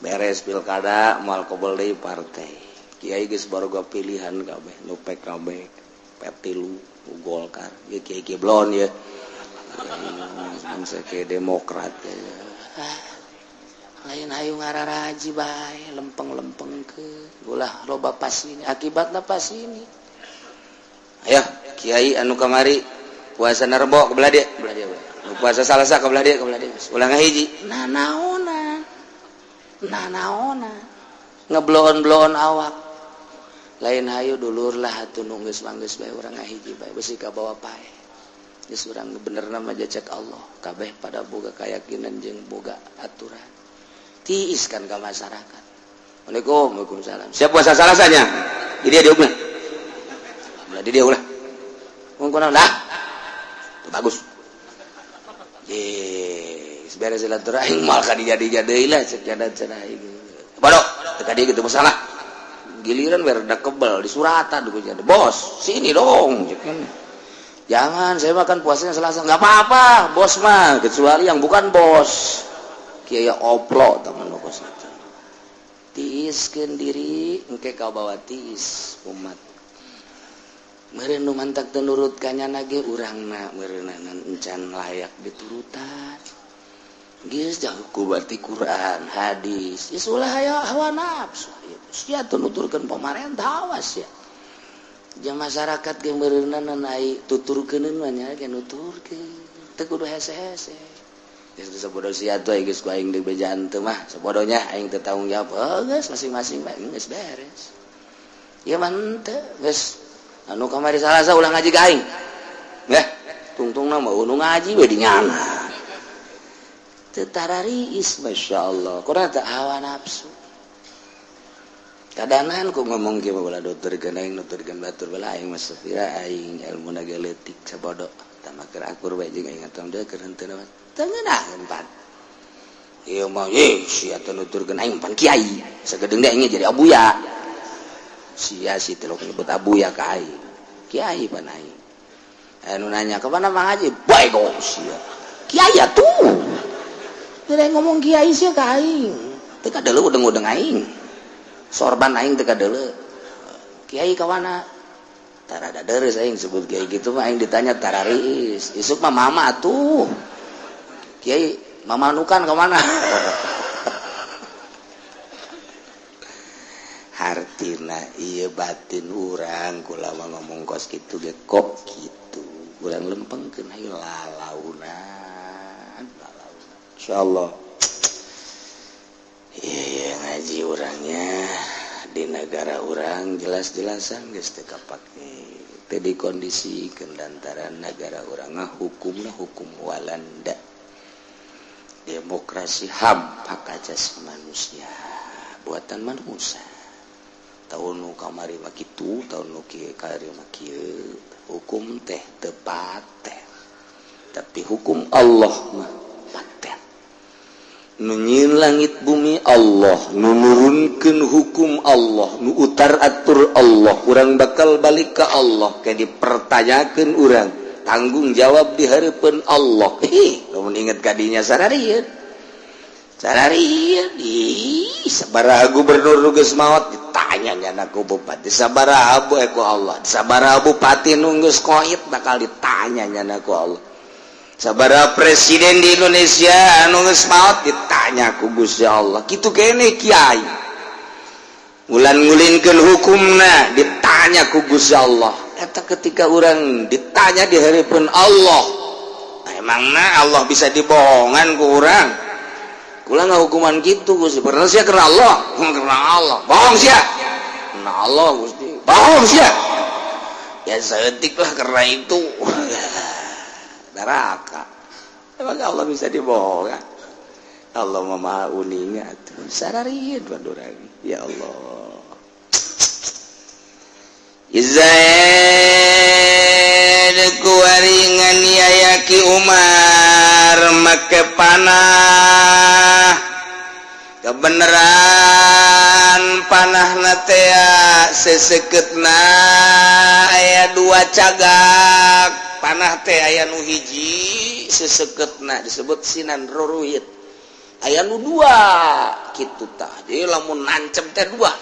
beres pilkada moal kobol deui partai kiai geus baroga pilihan kabeh nu PKB Petilu Golkar ieu kiai blon ya bangsa ke Demokrat lain hayu ngararaji bae lempeng ke ulah loba pas ini akibatna pas ini ayo kiai anu kamari puasa narbo kebelah dia puasa salasa kebelah dia ulah ngahiji naona ngeblon awak lain hayu dulur lah atuh nu geus manggeus bae urang ngahiji bae besi ka bawa pae geus urang bener nama jacak Allah kabeh pada boga keyakinan jeung boga aturan tiiskan ka masyarakat. Waalaikumsalam. Siap puasa salasanya di dia diulah di dia ulah mungkin lah bagus beres silaturahim mal ka dijadi-jadi lah cek jadat-jadat ieu bodok teu dia gitu masalah giliran werda kebal di suratan ku jadi bos sini dong jangan saya makan puasanya Selasa nggak apa-apa bos mah kecuali yang bukan bos kiai oplo teman bos tiiskeun diri engke ka bawa tiis umat meureun nu mantak teu nurut ka nyana ge urangna meureunana encan layak diturutan geus jauh ku berarti Quran hadis geus ulah aya hawa nafsu sia teu nuturkeun pamarentah awas ya jeung masyarakat ge meureunana naik tuturkeun mah nya ge nuturkeun teu kudu hese-hese geus sabodo sia tuh geus ku aing deui bejaan teu mah sabodonya aing teu tanggung jawab geus masing-masing bae geus beres ieu mah teu geus anu kamari salasa ulah ngaji ka aing ngeh tungtungna mah nu ngaji we di nyana teu tarariis masyaallah kurang teu hawa nafsu kadanan ku ngomong kieu bala nuturkeun aing nuturkeun batur bala aing mah sapira aing ilmuna ge leutik sabodo tama keur akur bae jeung aing ngatam deuk keur henteu naon teu ngeunaheun pan ieu mah sia teu nuturkeun aing pan kiai sagedeung de aing jadi abuya sia si teu nyebut abuya ka aing kiai pan aing anu nanya ka mana Mang Haji bae kok sia kiai atuh teu ngomong kiai sia ka aing teu kadeuleu udeng-udeng aing sorban aing teu kadeuleu kiai ka mana tarada deres aing sebut kiai gitu mah aing ditanya tarariis isuk mah mama atuh kiai mama nukan ka mana hartina ieu batin urang kulawa ngomong kos kitu ge kok kitu urang lempengkeun hayu lalaunan insyaallah iya ngaji urangnya di negara urang jelas-jelasan geus teu kapake teu dikondisikeun lantaran negara urang hukumna hukum Walanda demokrasi HAM hak asasi manusia buatan manusia tahun nu kamari mah kitu tahun nu kieu kamari mah kieu hukum teh teu paten tapi hukum Allah mah paten nu nyieun langit bumi Allah nu nurunkeun hukum Allah nu utar atur Allah urang bakal balik ka Allah ke dipertanyakeun urang tanggung jawab di hareupeun Allah lamun inget kadinya sararieun sabaraha gubernur nu geus maot ditanya nyana ku bupati sabaraha bu ku Allah sabaraha bupati nu geus qoid bakal ditanya nyana ku Allah sabaraha presiden di Indonesia anu geus maot ditanya ku Gusti Allah kitu keneh kiai ulan ngulinkeun hukumna ditanya ku Gusti Allah eta ketika urang ditanya di hareupeun Allah emangna Allah bisa dibohongan ku urang ulang hukuman gitu Gusti pernah sia karena Allah bohong sia karena Allah Gusti bohong sia ya seetik lah karena itu neraka emang Allah bisa dibohongan Allah mah maha uninga tuh sararieun bandurang ya Allah Izaid kuaringan yayaki Umar make panah kebenaran panahna teh seseketna aya dua cagak panah teh aya nu hiji seseketna disebut sinan ruruhit aya nu dua kitu tah jadi lamun nancep teh dua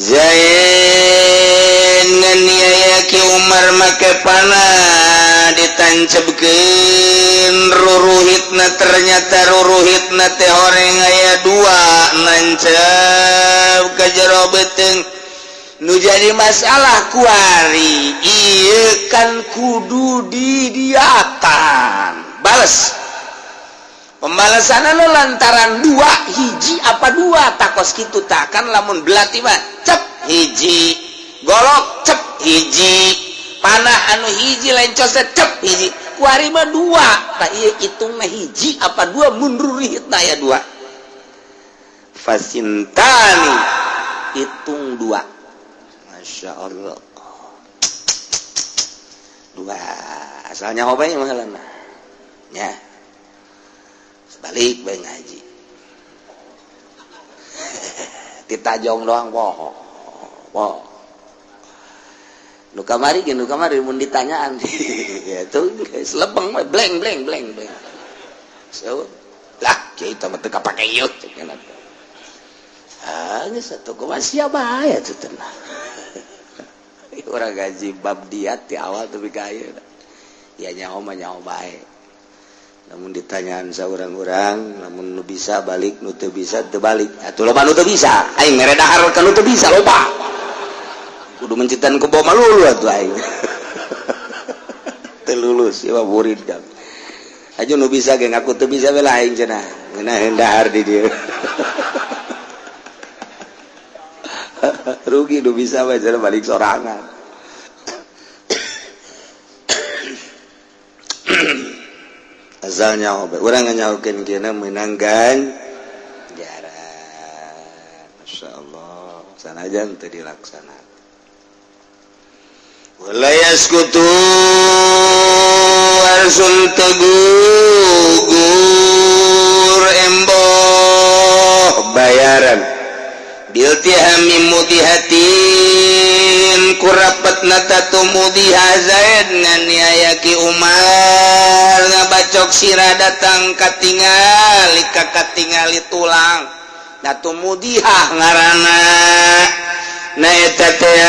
Zain nganiayaki Umar make panah ditancapkeun ruruhitna ternyata ruruhitna teh horeng aya dua nancap ka jero beuteung nu jadi masalah kuari ieu kan kudu didiatan bales pembalasan lantaran dua hiji apa dua takos kitu tak kan lamun belati mah cep hiji golok cep hiji panah anu hiji lain coset cep hiji kuari mah dua tak iya hitung mah hiji apa dua mundur hitna ya dua fasintani hitung dua Masya Allah dua asalnya apa yang mahalana ya balik bae ngaji ditajong doang poho nu kamari mun ditanyaan itu selepeng blank so lah kiai teh teu kapake ieu satu siapa ya tuh tenang. Orang gaji bab diat di awal tapi kaya. Ya nyawa baik. Namun ditanyaan saurang-urang, namun nu bisa balik, nu teu bisa teu balik. Atuh loba nu teu bisa. Aing mere dahar ka nu teu bisa loba. Kudu mencitan ku bawa malulu atuh aing. Teu lulus ieu murid jam. Aju nu bisa ge ngaku teu bisa we aing cenah. Ngeunah dahar di dieu. Rugi nu bisa we cenah balik sorangan. Asal nyawa orang nyawakeun kena menanggan jarak. Masya Allah sanajan teu dilaksanakan. Wala yaskutu arsul tegugur emboh bayaran biltihami mudihatin kurapatna tatu mudihazaid nganiayaki Umar ngabacok sirah datang katingali kakatingali tulang datu mudihah ngarana na eta teh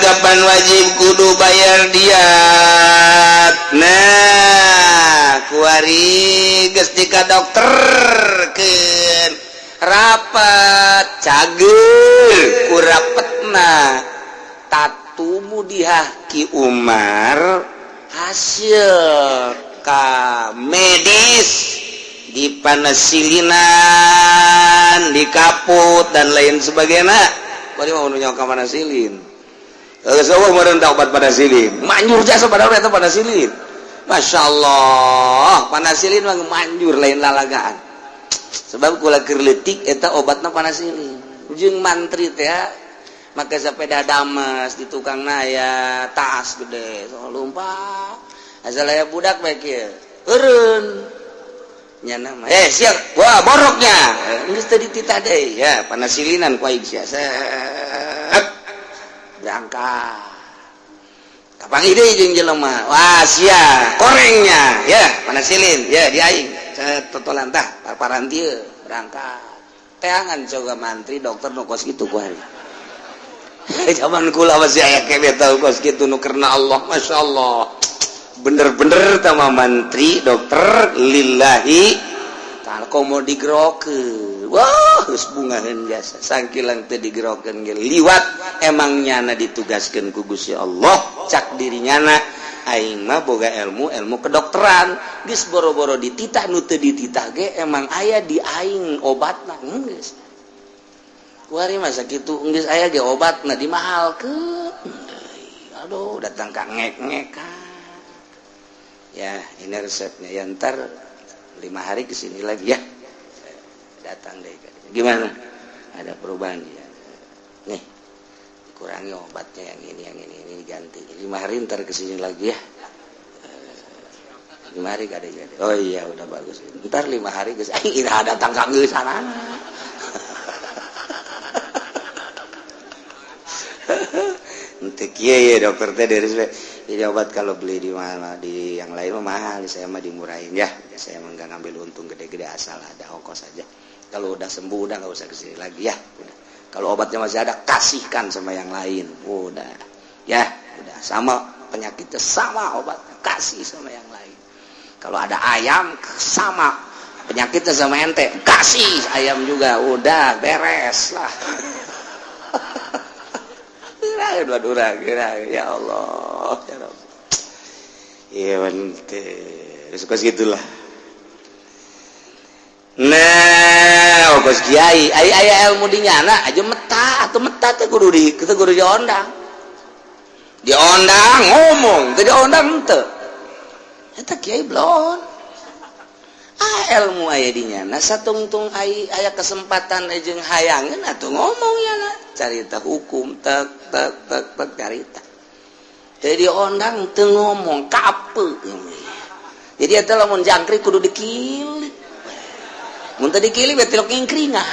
gapan wajib kudu bayar diat nah kuari geus dikadokterkeun rapat cageur kurapetna tatu mudihah ki Umar hasil ka medis di panasilinan di kaput dan lain sebagainya. Bari mau nyawa ka panasilin geus eueuh meureun obat panasilin manjur jasa padahal eta panasilin. Masya Allah panasilin mah manjur lain lalagaan sebab kula keur leutik eta obatna panasilin jeung mantri teh make sepeda damas di tukang naya tas gede so lumpat asal aya budak bae kieu eureun nya nama siap wah boroknya geus teu dititah deui ya panasilinan ku aing sia berangkat kapangi deui jeung jelema wah sia korengnya ya panasilin ya di aing totolan tah paparan dieu berangkat teangan coba mantri dokter nu kos kitu ku ari zaman kula masih aya kene tau kos kitu nu karena Allah Masya Allah bener-bener sama mantri dokter lillahi ta'ala komo digerokeun wah geus bungaheun jasa sangkilang teu digerokeun ge liwat emang nyana ditugaskeun ku Gusti Allah cak dirinyana aing mah boga ilmu kedokteran geus boro-boro dititah nu teu dititah ge emang aya di aing obatna geus kuari masa kitu geus aya ge obatna dimahalkeun aduh datang ka ngek-ngekan ya ini resepnya ya ntar 5 hari kesini lagi ya datang deh gimana ada perubahan ya nih dikurangi obatnya yang ini diganti 5 hari ntar kesini lagi ya 5 hari gak ada jadi oh iya udah bagus ntar 5 hari kesini ira datang kami sana untuk ya dokter teh dari jadi obat kalau beli di mana di yang lain mah mahal saya mah dimurahin ya saya mah nggak ngambil untung gede-gede asal ada ongkos saja kalau udah sembuh udah nggak usah kesini lagi ya udah kalau obatnya masih ada kasihkan sama yang lain udah ya udah sama penyakitnya sama obatnya kasih sama yang lain kalau ada ayam sama penyakitnya sama ente kasih ayam juga udah beres lah ya Allah ya Rabb iya bante suka segitulah nah kos kiai aya ilmu di nyana aja metah atau metah teh kudu diondang ngomong teh diondang henteu eta kiai blon ilmu aya di nyana satungtung aya kesempatan jeung hayangeun atuh ngomong ya carita hukum tak carita jadi ondang teu ngomong kape jadi eta lamun jangkrik kudu dikili mun teu dikili we tilok ngingkringan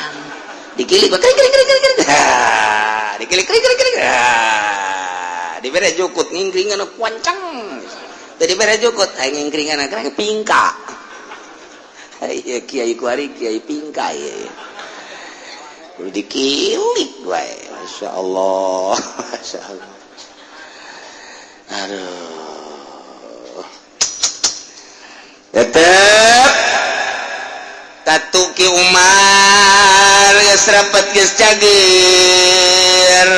dikili kring dikili kring dibere jukut ngingkringan kuancang teu dibere jukut aya ngingkringan kana pingka kiai kuari kiai pingka dikilik wae. Masya Allah. Masya Allah. Aduh. Tetep Tatuki Umar geus rapet geus cager.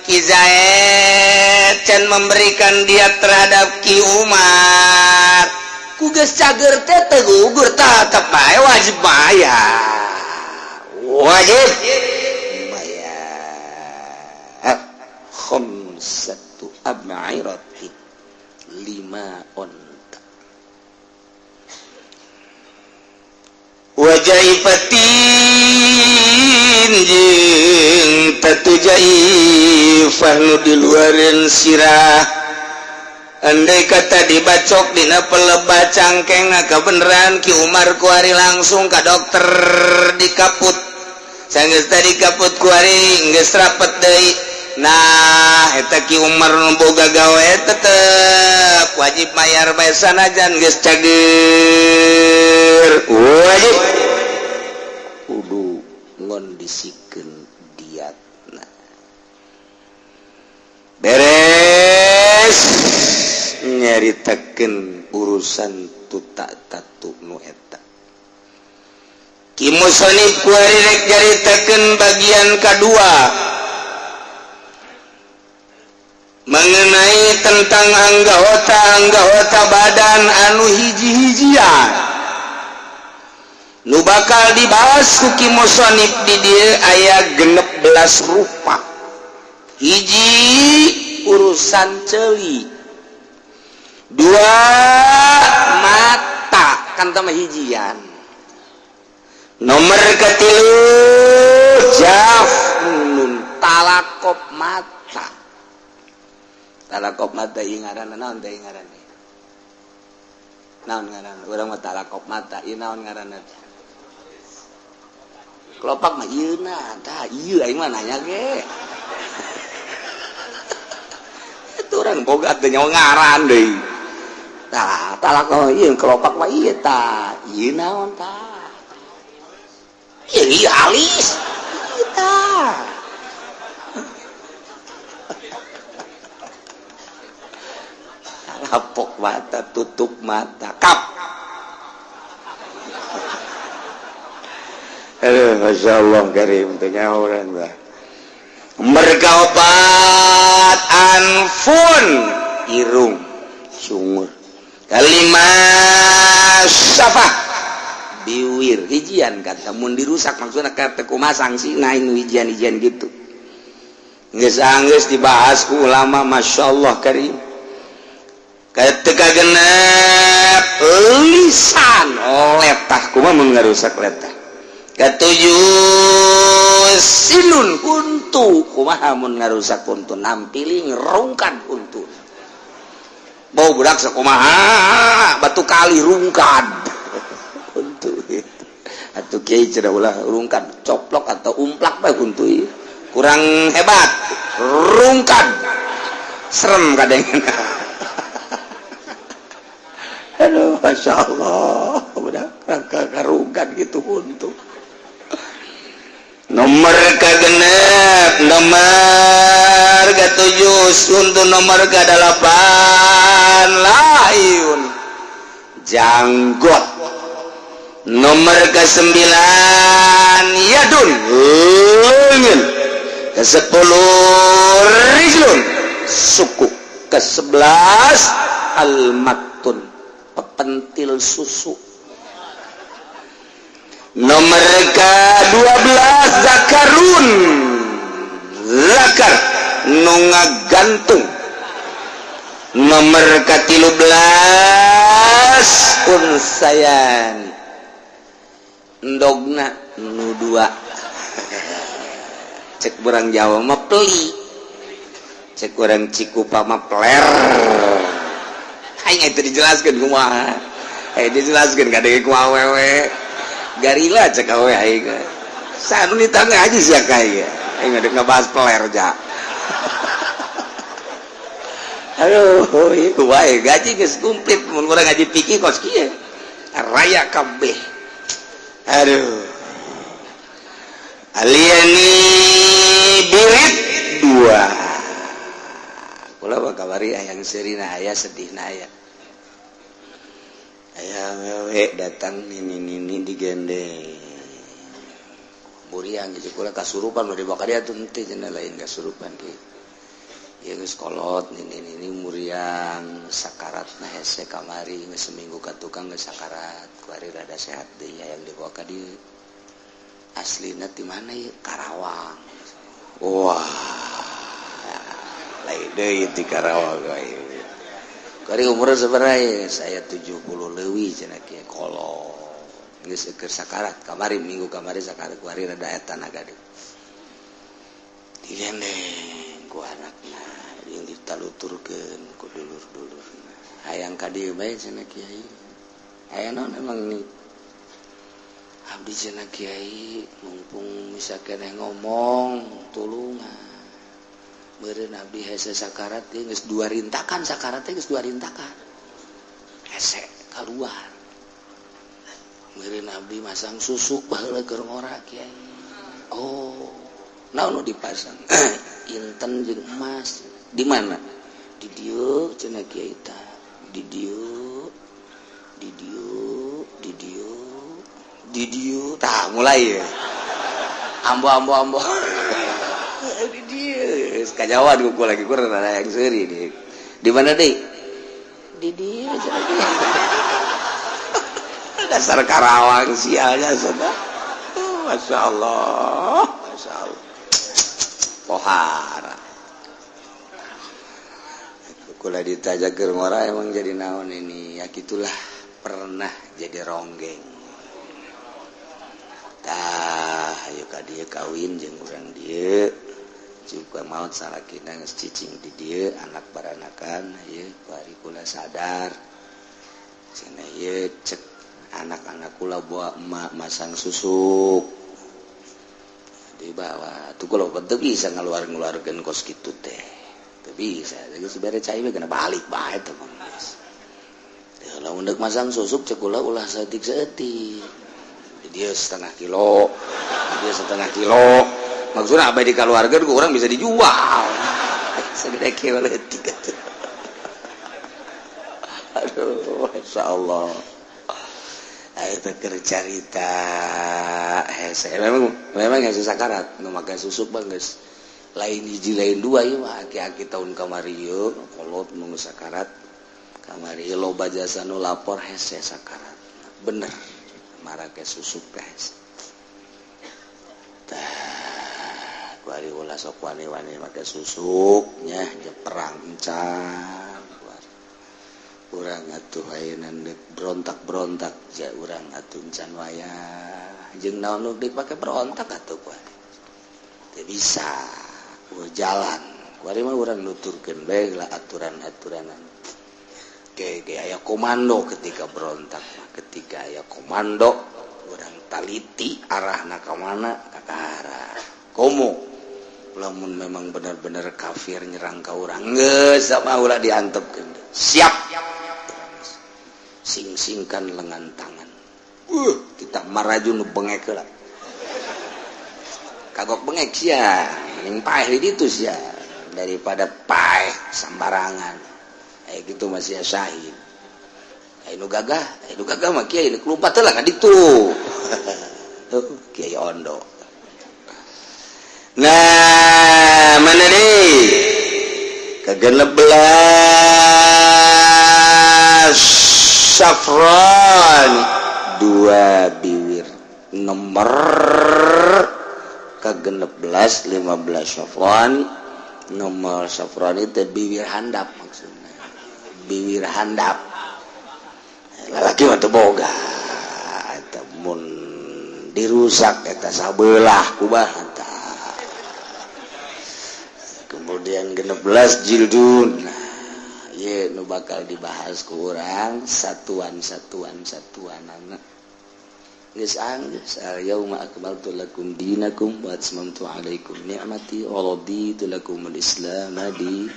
Ki Zaid can memberikan dia terhadap Ki Umar. Ku geus cager teh teu gugur tetep bae wajib bayar. Wajib bayar. Khamsatu ab'iratin 5 onta. Wajaifatin jeung tatu jaifah nu di luareun sirah. Andai kata dibacok dina pelebah cangkeng kabeneran Ki Umar kuari langsung ka dokter dikaput. Sanggeus tadi kaput kuari geus rapet deui. Nah, eta Ki Umar nu boga gawe tetep wajib bayar bae sanajan geus cager. Wajib kudu ngondisikeun diatna. Beres nyaritakeun urusan tuta tatu nu eta. Ki musannif kuari rek nyaritakeun bagian kadua mengenai tentang anggota badan anu hiji-hijian nu bakal dibahas ku Ki musannif di dieu aya 16 rupa. Hiji urusan ceuli, 2 mata kan tama hijian, nomor katilu jafnun talakop mata. Talakop mata ieu ngaranna naon teh ngaranna? Naon ngaranna? Urang mah talakop mata, ieu naon ngaranna? Kelopak mah ieuna, tah ieu aing mah nanya ge. Itu orang boga teh nyawa ngaran deui. Tah, talakop ieu kelopak mah ieu tah. Ieu naon tah? Ieu alis. Ieu tah. Lapok mata, tutup mata, kap. Masya Allah karim, tanya orang lah. Mergaubat anfun irung sungur. Kalimat syafah biwir hijian kata mun dirusak maksudnya kata kumasang sih nain hijian-hijian gitu. Geus dibahas ku ulama Masya Allah karim. Ketika genep lisan letah kumaha mun ngarusak letah. Katujuh sinun untu kumaha mun ngarusak untu, nampili ngerungkan untu. Bau budak sakumaha batu kali rungkan untu gitu. Atuh kiai cenah ulah rungkan coplok atau umplak bae untu ieu. Kurang hebat rungkan. Serem kadang-kadang. Aduh, Masya Allah, udah karungkan gitu untuk nomor kagenep, nomor ketujuh, untuk nomor ke-8 layun janggot, nomor ke-9 yadun lengan, ke-10 rijlun suku, ke-11 al-maktun pentil susu, nomor ke-12 zakarun zakar nu ngagantung, nomor ke-13 unsayan ndogna nu 2 cek urang Jawa mah peli, cek urang Cikupa mah pler. Aing itu dijelaskan kumaha. Dijelaskan kadang kumaha wewe. Garila cek awe aing. Sanu di tangga aja sia kae. Aing ngadek ngabahas peler ja. Aduh, ieu wae gaji geus komplit mun urang ngaji fikih kos kieu. Raya kabeh. Aduh. aliani birit dua kula bakabari ayang serina aya sedihna aya wewe datang nini digendeng muriang gitu kula kasurupan udah bakal dia tuh nanti cenah lain kasurupan gitu ya geus kolot nini muriang sakaratna hese kamari geus seminggu ka tukang geus sakarat kuari rada sehat deui hayang dibawa ka dieu aslina di mana ya Karawang wah lain deui di Karawang kuari umur sabaraha saya 70 leuwih cenah kieu kolot geus keur sakarat kamari minggu kamari sakarat kuari rada eta naga deui digendeng ku anakna yang ditaluturkeun ku dulur-dulurna hayang ka dieu bae cenah kiai aya naon emang ni abdi cenah kiai mumpung bisa keneh ngomong tulungan meureun abdi hese sakarat teh geus 2 rintakan sakarat teh geus 2 rintakan hese kaluar meureun abdi masang susuk baheula keur ngora kiai oh naon nu dipasang inten jeung emas di mana di dieu cenah kiai tah di dieu tah mulai ya ambo di dieu kajawan ku lagi kurang ada yang seuri di mana deui di dieu cenah kiai dasar Karawang sialnya sudah Masya Allah pohara kula ditajak keur ngora emang jadi naon ini ya gitulah pernah jadi ronggeng tah ayo ka dieu kawin jeung urang dieu juga maot salakina geus cicing di dieu anak baranakan ieu bari kula sadar cenah ieu cek anak-anak kula bawa emak masang susuk dibawa tuh kalau betul bisa ngeluarkan kos gitu teh tuh bisa jadi sebenarnya cai kena balik baik teman guys kalau untuk masang susuk cekula ulah setik dia setengah kilo maksudnya apa di keluarga orang bisa dijual segede kilo letik aduh Masya Allah itu cerita hese memang hese sakarat nu make susuk bang geus lain hiji lain dua ieu mah aki-aki tahun kamari ieu kolot nu sakarat kamari loba jasa nu lapor hese sakarat bener marake susuk guys tah kuari ulah sok wani-wani make susuk nya perang encan urang atuh ayeuna berontak ja urang atuh encan wayah jeung naon nu dipake berontak atuh kuari teu bisa jalan kuari mah urang nuturkeun bae lah aturan-aturanan ge aya komando ketika berontak mah ketika aya komando urang taliti arahna ka mana ka kahara komo lamun memang benar-benar kafir nyerang ka urang geus sama ulah diantepkeun siap sing-singkan lengan tangan kita maraju nu bengek lah kagok bengek sia mending paeh di ditu sia daripada paeh sambarangan gitu masih syahid nu gagah mah kiai nu kelumpat teh lah ka ditu kiai ondo nah mana deui ke-16 Safran 2 biwir nomor ke-16 15 Safran nomor Safran itu biwir handap maksudnya biwir handap lalaki mah teu boga eta mun dirusak eta sabelah kumaha tah kemudian 16 jildun ye nu bakal dibahas ku urang satuan-satuan anak geus anggeus yauma akmaltu lakum dinakum wa atmamtu alaikum ni'mati wa raditu lakumul islam di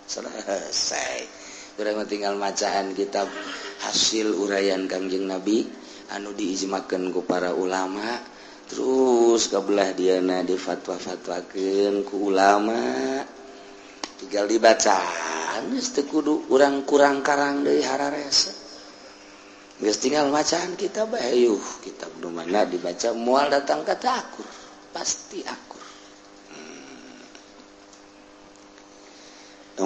selesai urang tinggal macaan kitab hasil uraian Kangjeng Nabi anu diijmakeun ku para ulama terus kabelah diana di fatwa-fatwakeun ku ulama tinggal dibacaan geus teu kudu urang kurang karang deui hararesa geus tinggal bacaan kitab bae kitab nu mana dibaca moal datang kata akur pasti akur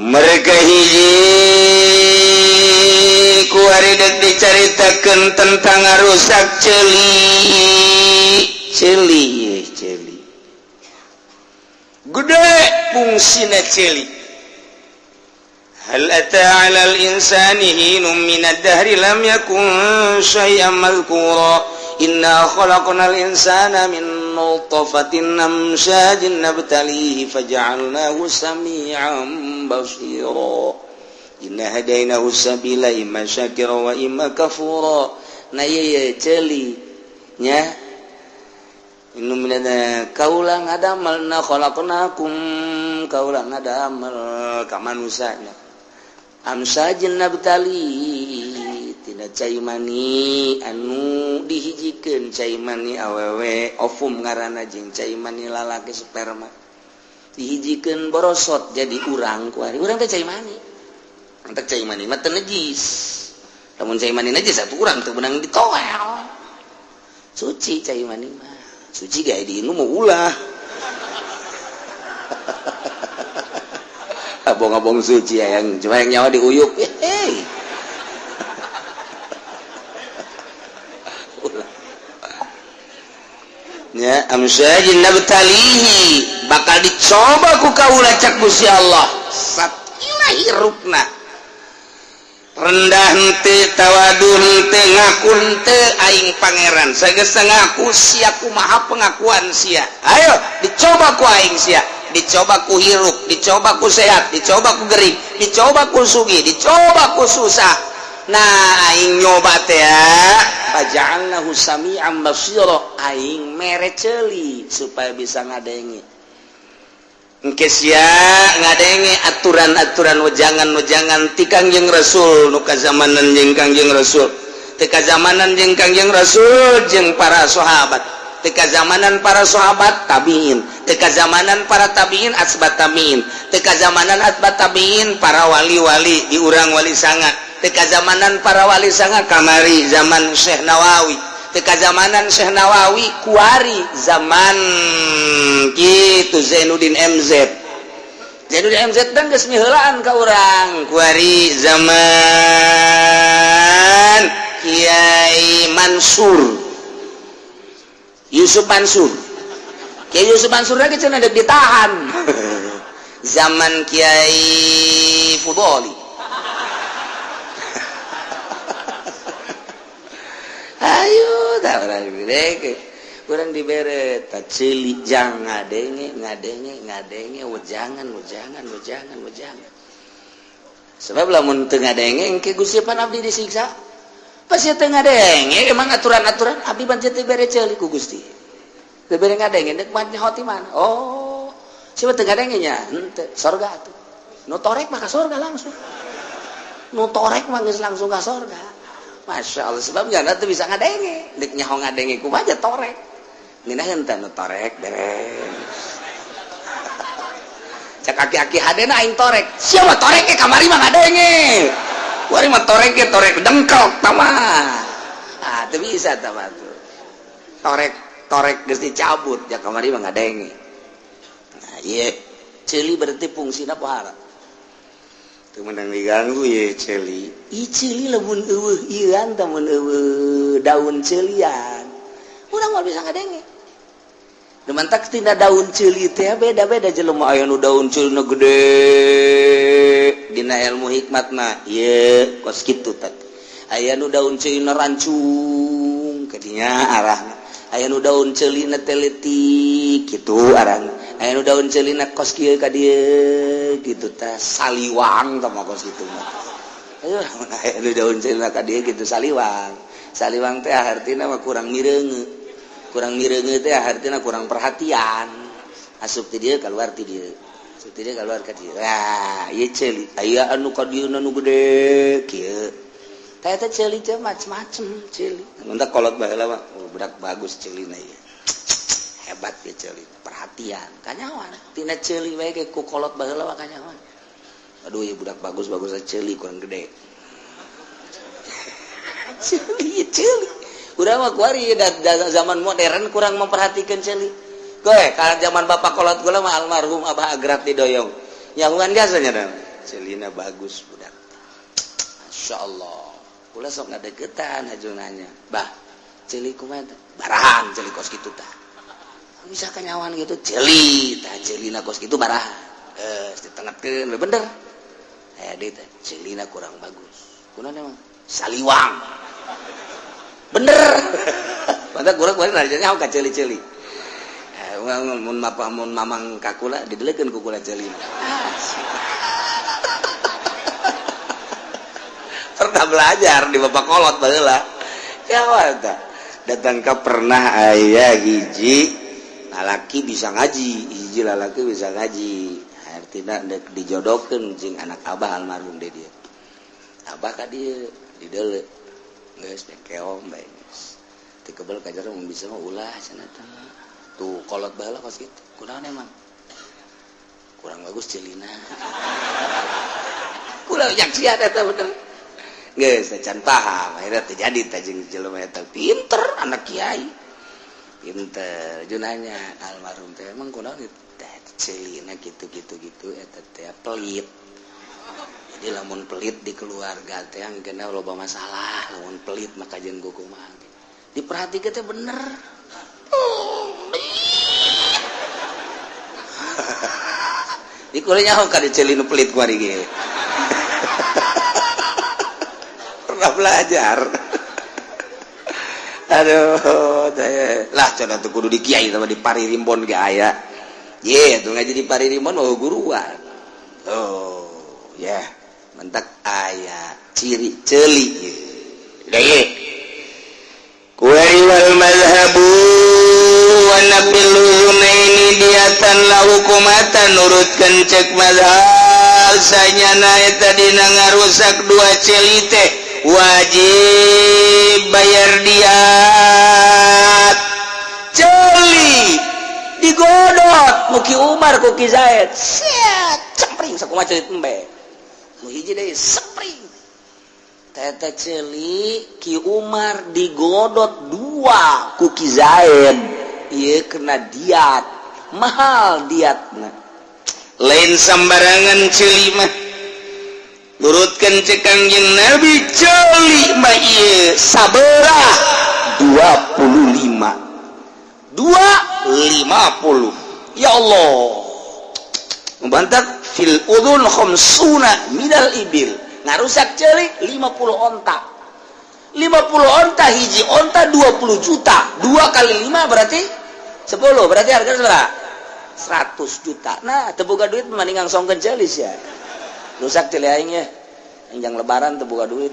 mereka hiji ku ari deuk dicaritakeun tentang rusak celi gede fungsina celi hal ata 'alal insani hinum minad dahri lam yakun syai'an madhkura inna khalaqnal insana min nutfatin amsyajin nabtalihi faja'alnahu sami'an basira inna hadainahu sabila imma syakira wa imma kafura na ye celi nya innu minana kaulang adamalna khalaqnakum kaulang adamal ka manusanya amsajin nabtali tina cai mani anu dihijikeun cai mani awewe ovum ngaranna jeung cai mani lalaki sperma dihijikeun borosot jadi urang ku ari urang teh cai mani antek cai mani mah teu najis lamun cai mani najis atuh urang teu beunang ditoel suci cai mani mah suci gaya di inu mau ulah abong-abong suci yang cuma yang nyawa diuyuk ya amsyajin nabtalihi bakal dicoba ku kaula cak Gusti Allah satina hirupna rendah henteu tawadhu henteu ngaku henteu aing pangeran sageus ngaku sia kumaha pengakuan sia ayo dicoba ku aing sia dicoba ku hirup dicoba ku sehat dicoba ku gerib dicoba ku sugi dicoba ku susah nah aing nyoba teh faja'alnahu sami'an basira aing mere ceuli supaya bisa ngadenge engke sia ngadenge aturan-aturan wejangan-wejangan ti Kangjeng Rasul nu kazamanan jeung Kangjeng Rasul teu kazamanan jeung Kangjeng Rasul jeung para sahabat teu kazamanan para sahabat tabiin teu kazamanan para tabiin asbat tabiin teu kazamanan asbat tabiin para wali-wali di urang wali sanga teu kazamanan para wali sanga kamari zaman Syekh Nawawi teka zamanan Syekh Nawawi kuari zaman kitu Zainuddin MZ dan geus miheulaan ka urang kuari zaman Kiai Mansur Yusuf Mansur Kiai Yusuf Mansur lagi cenah deuk ditahan zaman Kiai Fudoli ayo dah orang dibere kurang dibere tak celi jang ngadenge wejangan sebab lamun teu ngadenge engke Gusti pan abdi disiksa pasti teu ngadenge emang aturan-aturan abdi pancet dibere celi ku Gusti dibere ngadenge deuk mah hoti mana oh siapa teu ngadenge nya henteu surga atuh nu torek mah ka surga langsung nu torek mah geus langsung ka surga. Masya Allah sebab jana tuh bisa ngadenge dek nyaho ngadenge ku aja torek nina henteu nu torek beres cak aki-aki hadena aing torek siapa torek ke kamari mah ngadenge kuari mah torek ke torek dengkok tamah ah teu bisa tamah tuh torek geus dicabut ya kamari mah ngadenge nah ieu ceuli berarti fungsina pahala teu menang diganggu ye ceuli ih ceuli lamun eueuh ieu anta mun eueuh daun ceulian urang moal bisa ngadenge nu mantak tina daun ceuli teh beda-beda jelema aya nu daun ceulina gede dina ilmu hikmat mah ieu kos kitu teh aya nu daun ceulina rancung kadinya arahna aya nu daun ceulina teliti kitu arahna aya nu daun ceulina kos kieu ka dieu gitu teh saliwang tama kos kitu mah ayo aya nu daun ceulina ka dieu kitu saliwang teh artina mah kurang mireungeut teh artina kurang perhatian asup ti dieu kaluar ti dieu asup ti dieu kaluar ka dieu ah ieu ceuli aya anu ka dieuna nu gede kieu teh ceuli teh macem-macem ceuli mun teh kolot baheula mah budak bagus ceulina ieu hebat ya celi perhatian kanyawan tina celi wae ke ku kolot baheula kanyawan aduh ya budak bagus celi kurang gede celi udah mah kuari zaman modern kurang memperhatikan celi goe kalau zaman bapak kolot gula mah almarhum abah agrat di doyong nyahuan gasanya dah celina bagus budak masyaallah ulah sok ngadeukeutan hajunanya bah celi kumaha barahan celi kos kitu tah bisa kanyawan gitu celi tah celina kos kitu barahan ditengetkeun bener aya deui teh celina kurang bagus kunaon emang saliwang bener mantap kurang nanya ka celi-celi mun mamang kakula didelekeun ku kula celina pernah belajar di bapak kolot baheula ya wae datang ke pernah aya hiji lalaki bisa ngaji hiji lalaki bisa ngaji artinya dijodohkeun jeung anak abah almarhum dia abah ka dieu dideuleu geus keom bae geus teu kebal kajar mun bisa mah ulah cenah tuh kolot baheula kos kitu kunaon emang kurang bagus celina kula yak sia eta bener geus can paham akhirnya terjadi tajeng jelema eta pinter anak kiai pinter junanya almarhum teh emang kunaon teh celina gitu eta teh pelit jadi lamun pelit di keluarga teh anggeuna loba masalah lamun pelit maka jeung kumaha diperhatikeun teh bener dikulinya ka dicelina pelit kuari ge belajar aduh lah coba tuh kudu di kiai sama di Pari Rimbon ge aya ye tuh ngaji di Pari Rimbon oh guruan oh ya mentak aya ciri celi da ye kuwari wal mazhabu wa nafil hunaini diatan la hukumatan nurutkeun cek mazhab sanyana eta dina ngarusak dua celi teh wajib bayar diat celi digodot muki Umar ku Ki Zaid siat cempring sakumaha celit embe nu hiji deui sepring tete celi Ki Umar digodot dua ku Ki Zaid ieu kena diat mahal diatna lain sambarangan celi mah nurutkan cekang yang Nabi celi mah ieu sabelah 25 ya Allah membantak fil udun khamsuna minal ibil ngarusak celi 50 onta hiji onta 20 juta 2 kali 5 berarti 10 berarti harganya berapa 100 juta nah teu boga duit mendingan songkeun celi sia rusak celi aing ya yang lebaran teu boga duit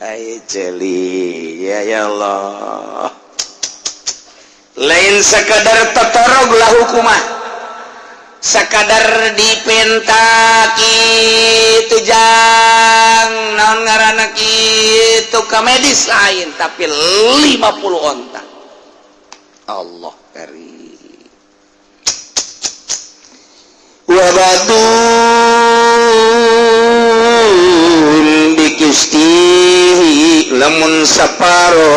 ai celi ya Allah lain sekadar tatarog lah hukumah sekadar dipentak kitu jang naon ngaranna kitu ka medis lain tapi 50 onta Allah karim wabadun bikistihi lamun saparo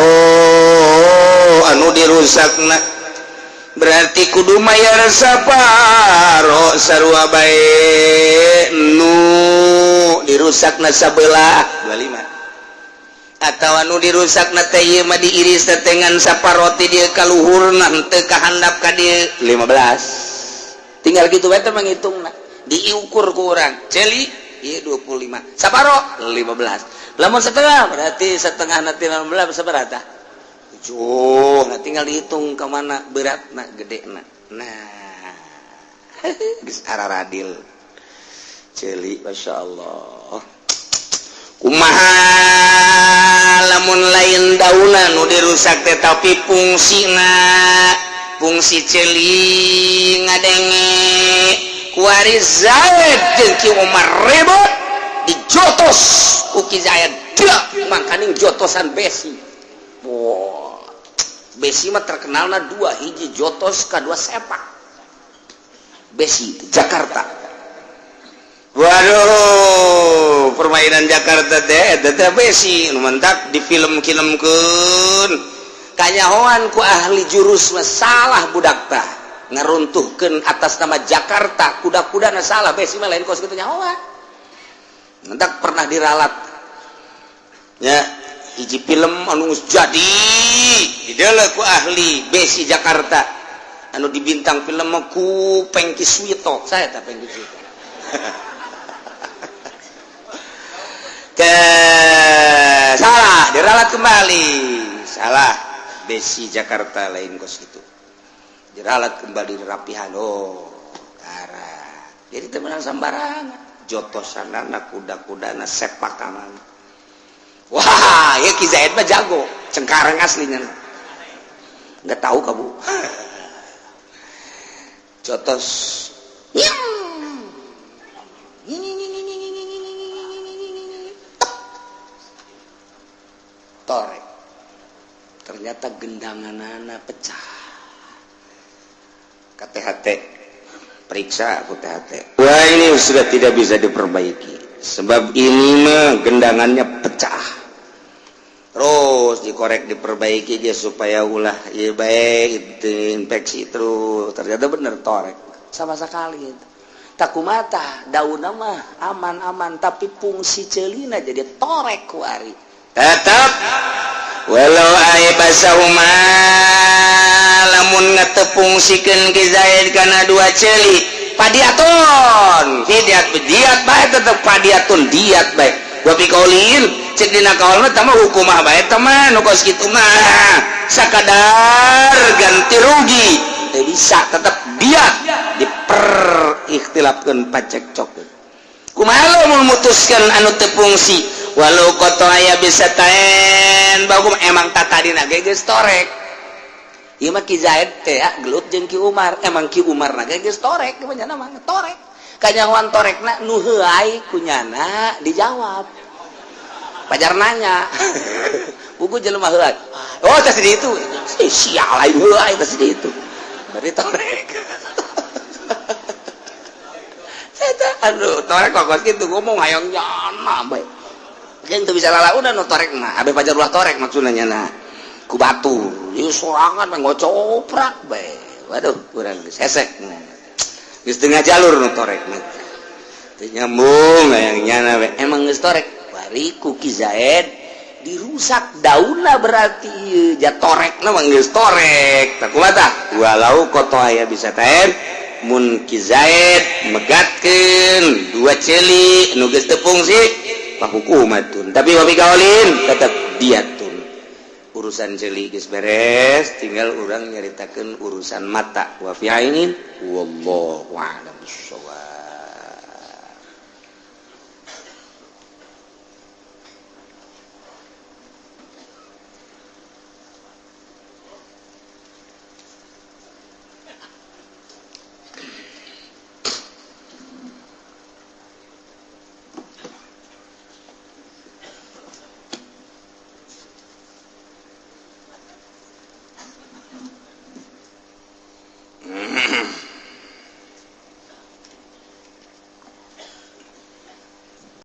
anu dirusakna berarti kudu mayar saparo sarua bae nu dirusakna sabelah 25 atau anu dirusakna teh ieu mah diiris tetengan saparo ti dieu ka luhurna henteu kahandap ka dieu 15 tinggal gitu wae teh manghitungna diukur ku urang celi ieu 25 saparo 15 lamun setengah berarti setengah nanti 16 sabarata 7 nah tinggal dihitung ke mana beratna gedena nah geus araradil celi masyaallah kumaha lamun lain dauna nu dirusak teh tapi fungsi celi ngadenge kuari Zaid jeung Ki Umar ribut dijotos ku Ki Zaid dak mangkaning jotosan besi Wow. Besi mah terkenalna dua, hiji jotos, kadua sepak. Besi Jakarta. Waduh, permainan Jakarta teh besi mantap di film-filmkeun. Kanyahoan ku ahli jurus masalah budak tah ngeruntuhkeun atas nama Jakarta, kuda-kudana salah besi mah lain kos kitu nyahoan. Mantap pernah diralat. Ya, hiji film anu jadi dideuleu ku ahli besi Jakarta anu dibintang film ku Pengki Suwito. Saya tak Pengki Suwito. Salah diralat kembali, salah besi Jakarta lain kos itu diralat kembali dirapihan. Jadi temenan sambarangan jotosanana kuda-kudana sepakanan. Wah, ya Ki Zaid mah jago cengkareng aslinya, nggak tahu kamu. Jotos torek, ternyata gendanganana pecah. KTHT periksa aku THT. Wah, ini sudah tidak bisa diperbaiki sebab ini mah gendangannya pecah. Terus dikorek diperbaiki dia supaya ulah ya baik itu infeksi terus. Ternyata bener torek sama sekali itu. Takumata daun mah aman-aman tapi fungsi celina jadi torek kuari. Tetap walau aya basahuma lamun ngatepungsikeun Ki Zaid kana dua celi padiaton diat bae tetep padiaton diat bae wa piqaulin cek dina kaul mah tama hukumah bae tama nu kos kitu mah sakadar ganti rugi teu bisa tetep diat diper-ikhtilafkeun pacekcokkeun kumaha mun mutuskeun anu teu fungsi walau koto aya bisa taen bagum emang tatadina geus torek. Ieu mah Ki Zaid teh gelut jeung Ki Umar, emang Ki Umar na geus torek kebanyakan mah torek. Kanyahoan torekna nu heuai kunyana dijawab. Pajar nanya. Buku jelema heuai. Oh teh di itu. Sial lain heuai teh di itu. Bari torek. Eta aduh torek kok kitu ngomong hayang nyana bae. Yang tuh bisa lalaunan no torek mah, abe pajar ulah torek maksudnya na, ku batu, ini sorangan ngocoprak be, waduh kurang sesek, geus tengah jalur no torek mah, nyambung yang nyana be, emang geus torek, bari ku Ki Zaid dirusak daunna berarti ja torek na mah geus torek, tak kumaha walau koto aya bisa taen, mun Ki Zaid megatkeun dua celi nu geus teu fungsi. Hukumatun tapi wabi kaulin tetap diatun urusan celi geus beres tinggal urang nyaritakeun urusan mata wa fi ainin wallahu a'lam bissawab.